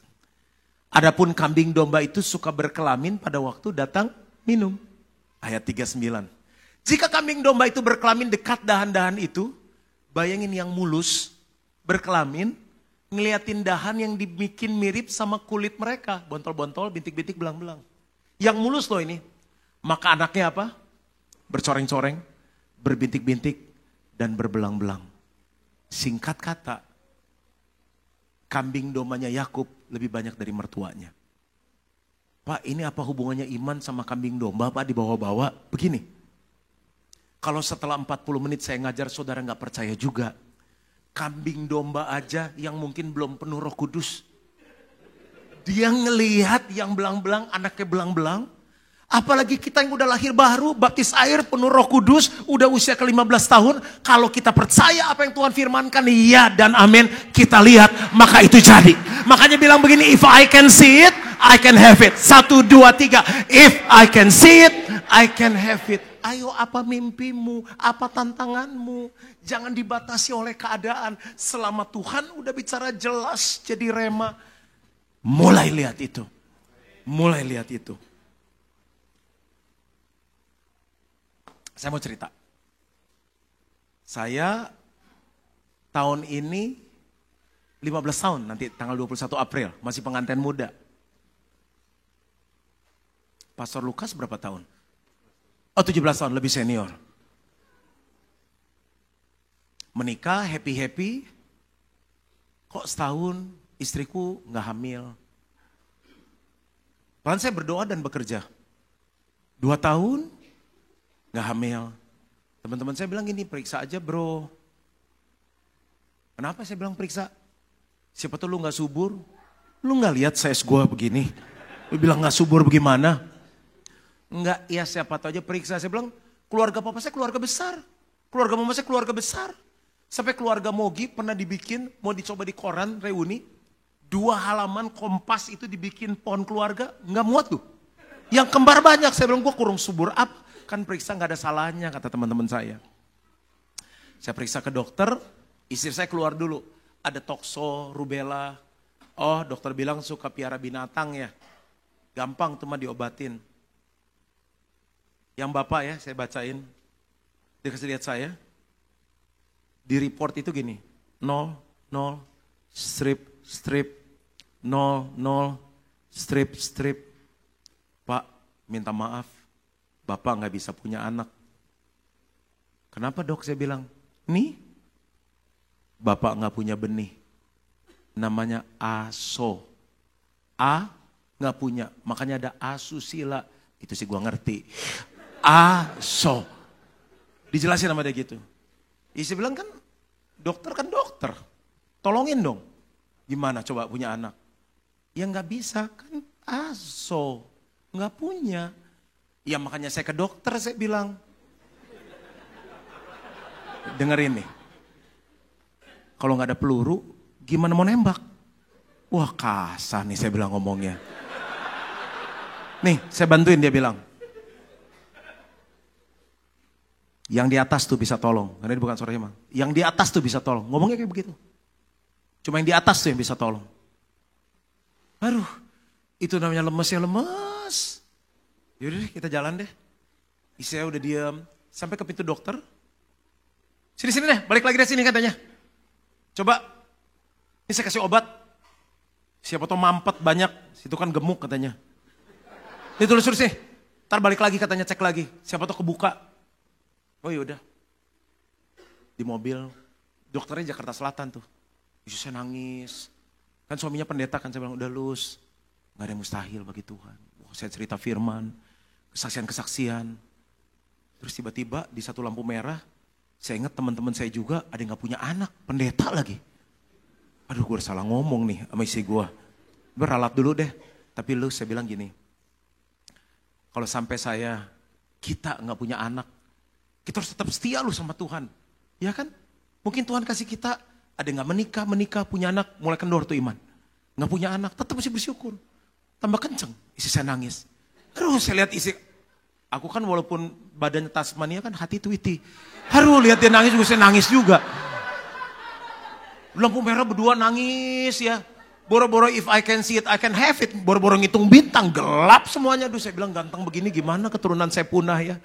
Adapun kambing domba itu suka berkelamin pada waktu datang minum. Ayat 39. Jika kambing domba itu berkelamin dekat dahan-dahan itu, bayangin yang mulus, berkelamin, ngeliatin dahan yang dibikin mirip sama kulit mereka. Bontol-bontol, bintik-bintik, belang-belang. Yang mulus loh ini. Maka anaknya apa? Bercoreng-coreng, berbintik-bintik, dan berbelang-belang. Singkat kata, kambing dombanya Yakub lebih banyak dari mertuanya. Pak, ini apa hubungannya iman sama kambing domba, Pak, dibawa-bawa? Begini, kalau setelah 40 menit saya ngajar, saudara nggak percaya juga. Kambing domba aja yang mungkin belum penuh Roh Kudus. Dia ngelihat yang belang-belang, anaknya belang-belang. Apalagi kita yang udah lahir baru, baptis air, penuh Roh Kudus, udah usia ke-15 tahun. Kalau kita percaya apa yang Tuhan firmankan, iya dan amin, kita lihat, maka itu jadi. Makanya bilang begini, if I can see it, I can have it. 1, 2, 3. If I can see it, I can have it. Ayo, apa mimpimu, apa tantanganmu. Jangan dibatasi oleh keadaan. Selama Tuhan udah bicara jelas jadi rema. Mulai lihat itu. Mulai lihat itu. Saya mau cerita. Saya tahun ini 15 tahun, nanti tanggal 21 April, masih pengantin muda. Pastor Lukas berapa tahun? 17 tahun, lebih senior. Menikah, happy-happy. Kok setahun istriku gak hamil? Bahkan saya berdoa dan bekerja. 2 tahun, gak hamil. Teman-teman saya bilang gini, periksa aja bro. Kenapa saya bilang periksa? Siapa tuh lu gak subur? Lu gak lihat size gue begini? Lu bilang gak subur bagaimana? Enggak, ya siapa tahu aja periksa. Saya bilang, Keluarga papa saya keluarga besar. Keluarga mama saya keluarga besar. Sampai keluarga Mogi pernah dibikin, mau dicoba di koran, reuni. 2 halaman Kompas itu dibikin pohon keluarga, nggak muat tuh. Yang kembar banyak, saya bilang gue kurung subur apa? Kan periksa nggak ada salahnya, kata teman-teman saya. Saya periksa ke dokter, istri saya keluar dulu. Ada tokso, rubella. Oh, dokter bilang suka piara binatang ya. Gampang tuh mah diobatin. Yang bapak ya, saya bacain. Dia kasih lihat saya. Di report itu gini, 0, 0, strip, 0, 0, strip. Pak, minta maaf, bapak gak bisa punya anak. Kenapa dok? Saya bilang, nih, bapak gak punya benih. Namanya aso. A gak punya, makanya ada asusila. Itu sih gua ngerti. Aso. Dijelasin sama dia gitu. Saya bilang kan dokter. Tolongin dong. Gimana coba punya anak? Ya nggak bisa kan aso. Nggak punya. Ya makanya saya ke dokter saya bilang. Dengerin nih. Kalau nggak ada peluru gimana mau nembak? Wah kasar nih saya bilang ngomongnya. Nih saya bantuin dia bilang. Yang di atas tuh bisa tolong. Karena ini bukan suara Imam. Yang di atas tuh bisa tolong. Ngomongnya kayak begitu. Cuma yang di atas tuh yang bisa tolong. Aduh, itu namanya lemes ya lemes. Yaudah deh kita jalan deh. Istri saya udah diam. Sampai ke pintu dokter. Sini deh, balik lagi dari sini katanya. Coba, ini saya kasih obat. Siapa tau mampet banyak. Situ kan gemuk katanya. Ini tulis nih. Ntar balik lagi katanya cek lagi. Siapa tau kebuka. Oh yaudah, di mobil, dokternya Jakarta Selatan tuh. Istri saya nangis, kan suaminya pendeta kan, saya bilang udah lus, gak ada yang mustahil bagi Tuhan. Wah, saya cerita firman, kesaksian-kesaksian. Terus tiba-tiba di satu lampu merah, saya ingat teman-teman saya juga ada yang gak punya anak, pendeta lagi. Aduh gue udah salah ngomong nih sama istri gue. Beralat dulu deh, tapi lu saya bilang gini, kalau sampai kita gak punya anak, kita harus tetap setia lu sama Tuhan. Ya kan? Mungkin Tuhan kasih kita, ada yang gak menikah, punya anak, mulai kendor tuh iman. Gak punya anak, tetap mesti bersyukur. Tambah kenceng, istri saya nangis. Aduh saya lihat istri, aku kan walaupun badannya Tasmania kan hati Tweety. Aduh lihat dia nangis juga, saya nangis juga. Lampu merah berdua nangis ya. Boro-boro if I can see it, I can have it. Boro-boro ngitung bintang, gelap semuanya. Aduh saya bilang ganteng begini gimana keturunan saya punah ya.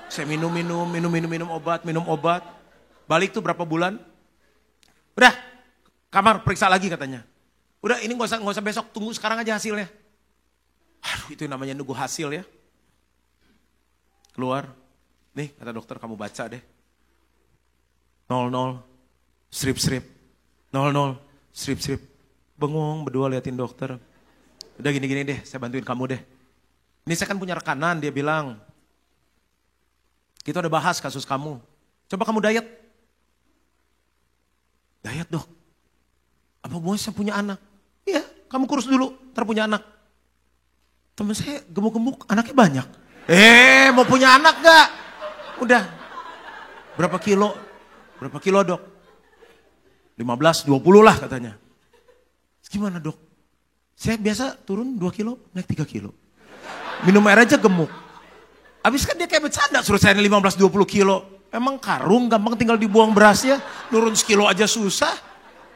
Saya minum obat. Balik tuh berapa bulan. Udah, kamar periksa lagi katanya. Udah ini gak usah besok, tunggu sekarang aja hasilnya. Aduh itu namanya nunggu hasil ya. Keluar, nih kata dokter kamu baca deh. 00, strip. 00, strip. Bengong berdua liatin dokter. Udah gini deh, saya bantuin kamu deh. Ini saya kan punya rekanan, dia bilang. Kita udah bahas kasus kamu. Coba kamu diet. Diet dok. Apa boleh saya punya anak? Iya, kamu kurus dulu, ntar punya anak. Temen saya gemuk-gemuk, anaknya banyak. Mau punya anak gak? Udah. Berapa kilo dok? 15, 20 lah katanya. Gimana dok? Saya biasa turun 2 kilo, naik 3 kilo. Minum air aja gemuk. Habis kan dia kayak bercanda, suruh saya 15-20 kilo. Emang karung gampang tinggal dibuang berasnya, nurun sekilo aja susah.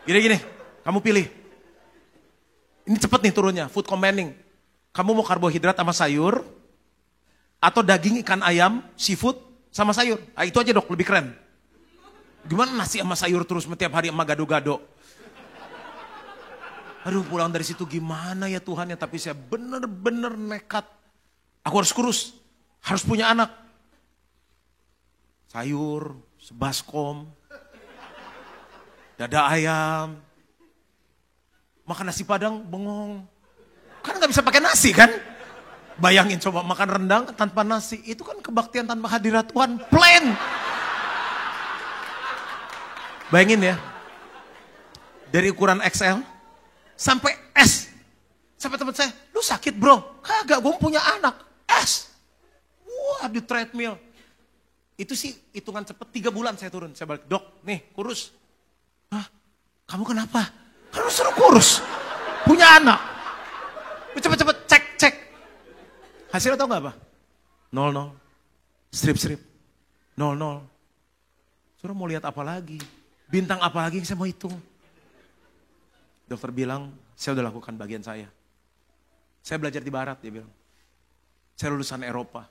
Gini, kamu pilih. Ini cepet nih turunnya, food combining. Kamu mau karbohidrat sama sayur, atau daging, ikan ayam, seafood, sama sayur. Nah, itu aja dok, lebih keren. Gimana nasi sama sayur terus setiap hari sama gado-gado. Aduh pulang dari situ gimana ya Tuhan ya, tapi saya bener-bener nekat. Aku harus kurus. Harus punya anak. Sayur, sebaskom, dada ayam, makan nasi padang bengong. Kan gak bisa pakai nasi kan? Bayangin coba makan rendang tanpa nasi. Itu kan kebaktian tanpa hadirat Tuhan. Plain. Bayangin ya. Dari ukuran XL sampai S. Sampai teman saya, lu sakit bro? Kagak, gue punya anak. S. Wah di treadmill. Itu sih hitungan cepet 3 bulan saya turun. Saya balik, dok nih kurus. Hah? Kamu kenapa? Kan lu suruh kurus. Punya anak. Cepet-cepet cek. Hasilnya tau gak apa? 0-0. Strip. 0-0. Suruh mau lihat apa lagi? Bintang apa lagi yang saya mau hitung? Dokter bilang, saya udah lakukan bagian saya. Saya belajar di barat, dia bilang. Saya lulusan Eropa.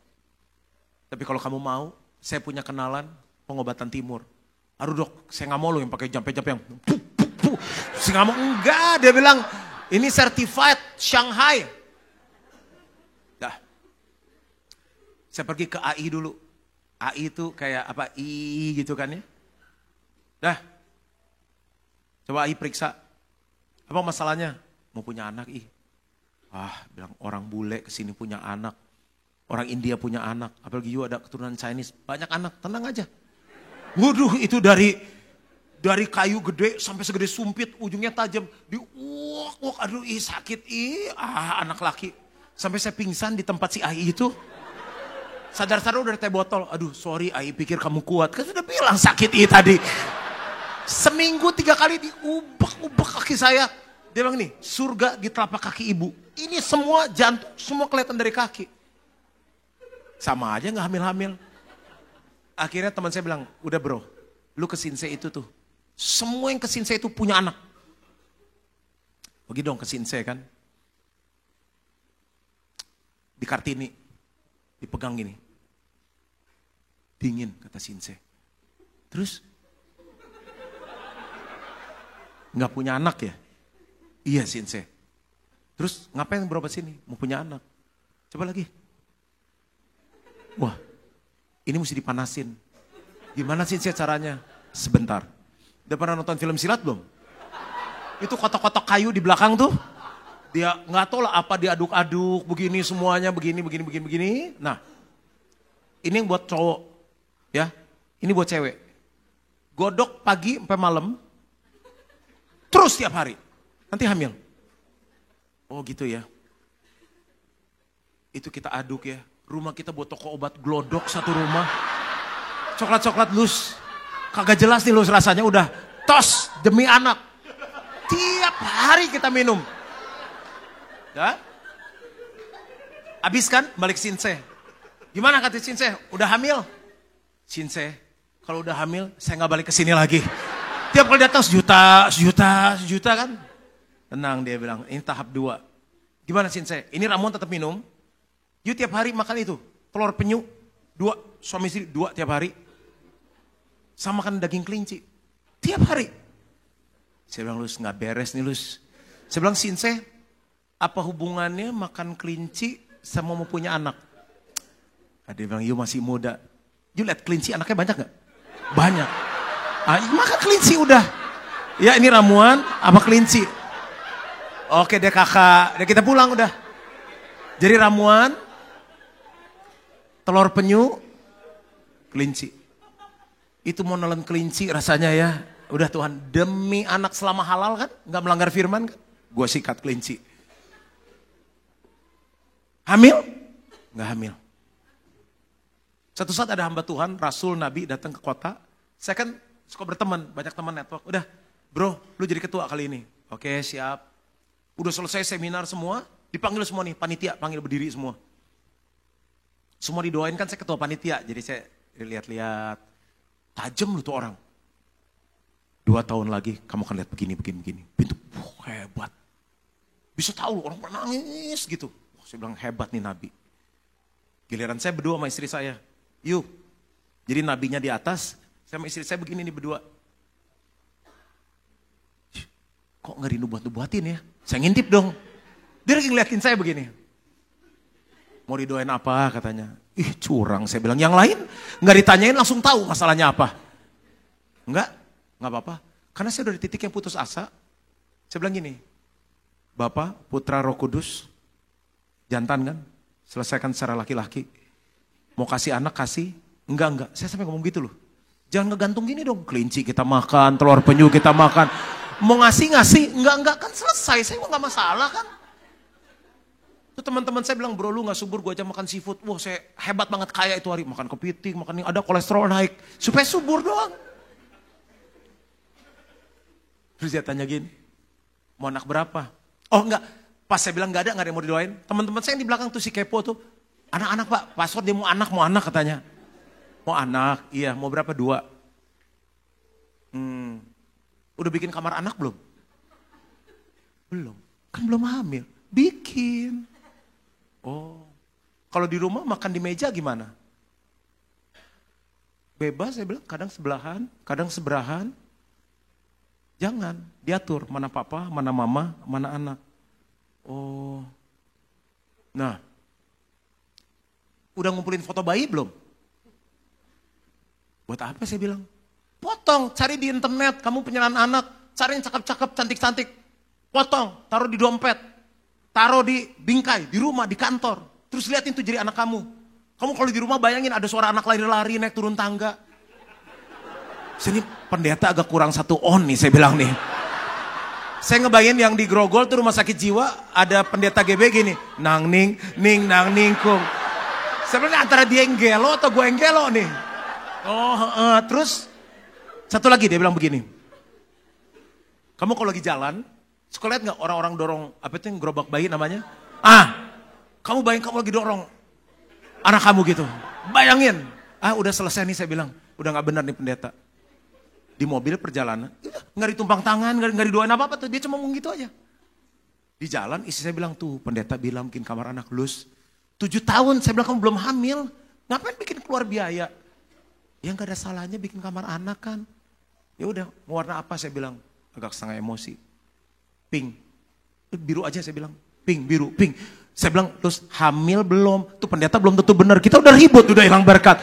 Tapi kalau kamu mau, saya punya kenalan pengobatan timur. Aduh dok, saya gak mau loh yang pakai jampe-jampe yang saya gak mau, enggak. Dia bilang, ini certified Shanghai. Dah. Saya pergi ke AI dulu. AI itu kayak apa, I gitu kan ya. Dah. Coba AI periksa. Apa masalahnya? Mau punya anak bilang orang bule kesini punya anak. Orang India punya anak. Apalagi you ada keturunan Chinese. Banyak anak, tenang aja. Waduh itu dari kayu gede sampai segede sumpit. Ujungnya tajam. Aduh sakit anak laki. Sampai saya pingsan di tempat si AI itu. Sadar-sadar udah teh botol. Aduh sorry AI pikir kamu kuat. Kan sudah bilang sakit tadi. Seminggu 3 kali diubek-ubek kaki saya. Dia bilang nih, surga di telapak kaki ibu. Ini semua jantung, semua kelihatan dari kaki. Sama aja gak hamil-hamil. Akhirnya teman saya bilang, udah bro, lu ke Sinsei itu tuh. Semua yang ke Sinsei itu punya anak. Pergi dong ke Sinsei kan. Di Kartini, dipegang gini. Dingin kata Sinsei. Terus? Gak punya anak ya? Iya Sinsei. Terus ngapain berobat sini? Mau punya anak. Coba lagi. Wah, ini mesti dipanasin. Gimana Sinsei caranya? Sebentar. Udah pernah nonton film silat belum? Itu kotak-kotak kayu di belakang tuh. Dia nggak tahu lah apa diaduk-aduk begini semuanya begini. Nah, ini yang buat cowok, ya. Ini buat cewek. Godok pagi sampai malam. Terus tiap hari. Nanti hamil. Oh gitu ya. Itu kita aduk ya. Rumah kita buat toko obat glodok satu rumah. Coklat-coklat lus. Kagak jelas nih lus rasanya udah. Tos demi anak. Tiap hari kita minum. Ya? Habis kan balik Sinsei. Gimana kata Sinsei? Udah hamil? Sinsei, kalau udah hamil saya gak balik ke sini lagi. Tiap kali datang sejuta kan. Tenang dia bilang, ini tahap 2. Gimana Sinsei? Ini ramuan tetap minum. You tiap hari makan itu. Telur penyu, 2. Suami istri 2 tiap hari. Sama makan daging kelinci. Tiap hari. Saya bilang, Lus gak beres nih Lus. Saya bilang, Sinsei, apa hubungannya makan kelinci sama mau punya anak? Dia bilang, you masih muda. You lihat kelinci anaknya banyak gak? Banyak. Makan kelinci udah. Ya ini ramuan apa kelinci? Oke deh kakak, deh kita pulang udah. Jadi ramuan, telur penyu, kelinci. Itu mau nelen kelinci rasanya ya. Udah Tuhan, demi anak selama halal kan, gak melanggar firman kan. Gue sikat kelinci. Hamil? Gak hamil. Satu saat ada hamba Tuhan, Rasul, Nabi datang ke kota. Saya kan suka berteman, banyak teman network. Udah, bro, lu jadi ketua kali ini. Oke, siap. Udah selesai seminar semua, dipanggil semua nih, panitia, panggil berdiri semua. Semua didoain kan saya ketua panitia, jadi saya lihat-lihat. Tajam lu tuh orang. 2 tahun lagi, kamu akan lihat begini. Pintu, hebat. Bisa tahu orang menangis gitu. Saya bilang hebat nih Nabi. Giliran saya berdua sama istri saya. Yuk, jadi nabinya di atas, sama istri saya begini nih berdua. Kok gak dinubuat-nubuatin ya? Saya ngintip dong. Dia lagi ngeliatin saya begini. Mau didoain apa katanya. Ih curang, saya bilang. Yang lain gak ditanyain langsung tahu masalahnya apa. Enggak apa-apa. Karena saya udah di titik yang putus asa. Saya bilang gini, Bapak, Putra, Roh Kudus, jantan kan? Selesaikan secara laki-laki. Mau kasih anak, kasih. Enggak. Saya sampai ngomong gitu loh. Jangan ngegantung gini dong. Kelinci kita makan, telur penyu kita makan. Mau ngasih, enggak kan selesai. Saya nggak masalah kan. Tuh teman-teman saya bilang, bro lu gak subur, gue aja makan seafood. Wah saya hebat banget kaya itu hari. Makan kepiting, makan yang ada kolesterol naik. Supaya subur doang. Terus dia tanya gini, mau anak berapa? Oh enggak, pas saya bilang gak ada yang mau didoain. Teman-teman saya yang di belakang tuh si kepo tuh. Anak-anak pak, password dia mau anak katanya. Mau anak, iya mau berapa? 2. Udah bikin kamar anak belum? Belum, kan belum hamil. Bikin. Oh, kalau di rumah makan di meja gimana? Bebas saya bilang, kadang sebelahan, kadang seberahan. Jangan, diatur mana papa, mana mama, mana anak. Oh, nah, udah ngumpulin foto bayi belum? Buat apa saya bilang? Potong, cari di internet, kamu penyerahan anak, cari yang cakep-cakep, cantik-cantik. Potong, taruh di dompet, taruh di bingkai, di rumah, di kantor. Terus liatin tuh jadi anak kamu. Kamu kalau di rumah bayangin ada suara anak lari-lari naik turun tangga. Sini pendeta agak kurang 1 on nih saya bilang nih. Saya ngebayangin yang di Grogol tuh rumah sakit jiwa, ada pendeta GB gini. Nang ning, nang ning kung. Sebenarnya antara dia yang gelo atau gue yang gelo nih. Terus satu lagi dia bilang begini. Kamu kalau lagi jalan, suka lihat gak orang-orang dorong, apa itu yang gerobak bayi namanya? Kamu bayangin kamu lagi dorong anak kamu gitu. Bayangin. Udah selesai nih saya bilang. Udah gak benar nih pendeta. Di mobil perjalanan, gak ditumpang tangan, gak didoain apa-apa tuh. Dia cuma ngomong gitu aja. Di jalan istri saya bilang tuh, pendeta bilang bikin kamar anak lus. 7 tahun saya bilang kamu belum hamil. Ngapain bikin keluar biaya? Ya gak ada salahnya bikin kamar anak kan. Ya udah, mau warna apa saya bilang. Agak setengah emosi. Pink. Biru aja saya bilang. Pink, biru, pink. Saya bilang, terus hamil belum? Tuh pendeta belum tentu benar. Kita udah ribut, udah hilang berkat.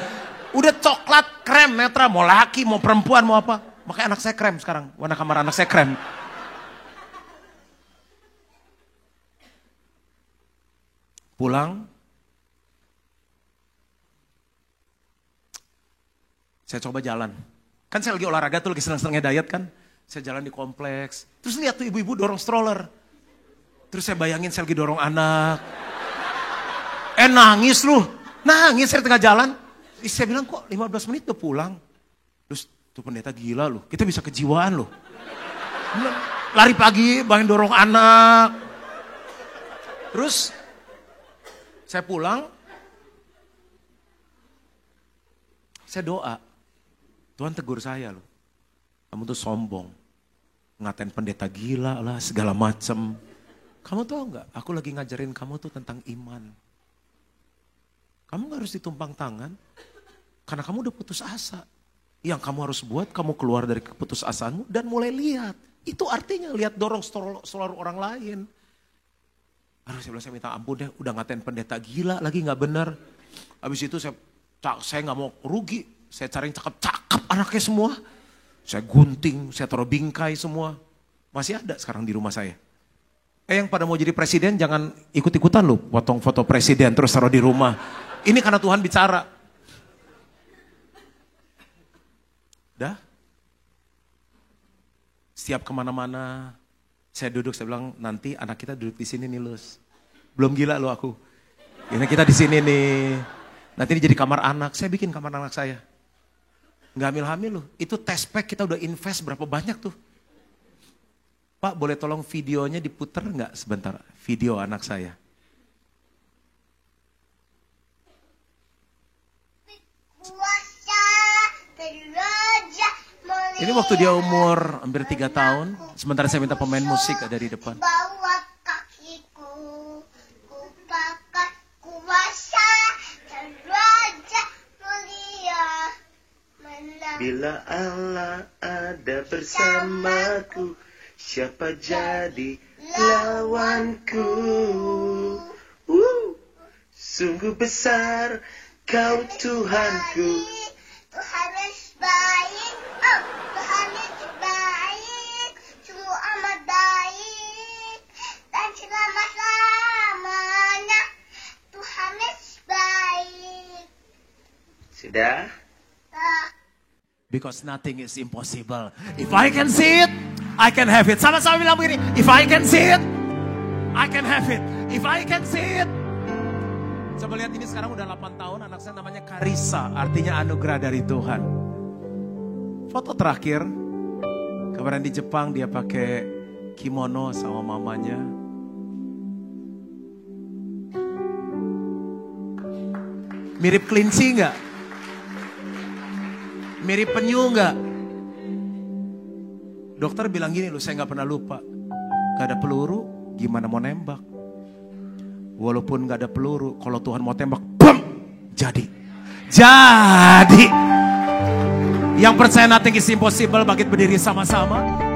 Udah coklat, krem, netra, mau laki, mau perempuan, mau apa. Makanya anak saya krem sekarang. Warna kamar anak saya krem. Pulang. Saya coba jalan. Kan saya lagi olahraga tuh, lagi senang-senangnya diet kan. Saya jalan di kompleks. Terus lihat tuh ibu-ibu dorong stroller. Terus saya bayangin saya lagi dorong anak. Nangis lu. Nangis saya tengah jalan. Saya bilang kok 15 menit udah pulang. Terus tuh pendeta gila loh. Kita bisa kejiwaan loh. Lari pagi, bayangin dorong anak. Terus saya pulang. Saya doa. Tuhan tegur saya loh. Kamu tuh sombong. Ngatain pendeta gila lah, segala macem. Kamu tahu nggak? Aku lagi ngajarin kamu tuh tentang iman. Kamu gak harus ditumpang tangan. Karena kamu udah putus asa. Yang kamu harus buat, kamu keluar dari keputusasaanmu dan mulai lihat. Itu artinya lihat dorong stroller orang lain. Aduh saya minta ampun deh, udah ngatain pendeta gila lagi gak bener. Habis itu saya gak mau rugi. Saya cari yang cakep-cakep anaknya semua. Saya gunting, saya taruh bingkai semua. Masih ada sekarang di rumah saya. Yang pada mau jadi presiden jangan ikut-ikutan loh. Potong foto presiden terus taruh di rumah. Ini karena Tuhan bicara. Dah. Setiap kemana-mana. Saya duduk, saya bilang nanti anak kita duduk di sini nih Lus. Belum gila loh aku. Ini kita di sini nih. Nanti ini jadi kamar anak. Saya bikin kamar anak saya. Nggak hamil-hamil loh. Itu test pack kita udah invest berapa banyak tuh. Pak boleh tolong videonya diputer nggak sebentar? Video anak saya. Ini waktu dia umur hampir 3 tahun. Sementara saya minta pemain musik ada di depan. Bawa kakiku, ku pakai kuasa dan raja mulia. Bila Allah ada bersamaku, siapa jadi lawanku? Sungguh besar kau Tuhanku. Tuhan baik, oh Tuhan baik, sungguh amat baik dan selama-lamanya Tuhan baik. Sudah? Because nothing is impossible. If I can see it, I can have it. Sama-sama bilang begini, if I can see it, I can have it. If I can see it. Coba lihat ini sekarang udah 8 tahun, anak saya namanya Karisa, artinya anugerah dari Tuhan. Foto terakhir, kemarin di Jepang dia pakai kimono sama mamanya. Mirip kelinci nggak? Mirip penyu nggak? Dokter bilang gini loh, saya nggak pernah lupa. Gak ada peluru, gimana mau nembak? Walaupun gak ada peluru, kalau Tuhan mau tembak, BAM! Jadi. Jadi. Yang percaya nothing is impossible, bangkit berdiri sama-sama.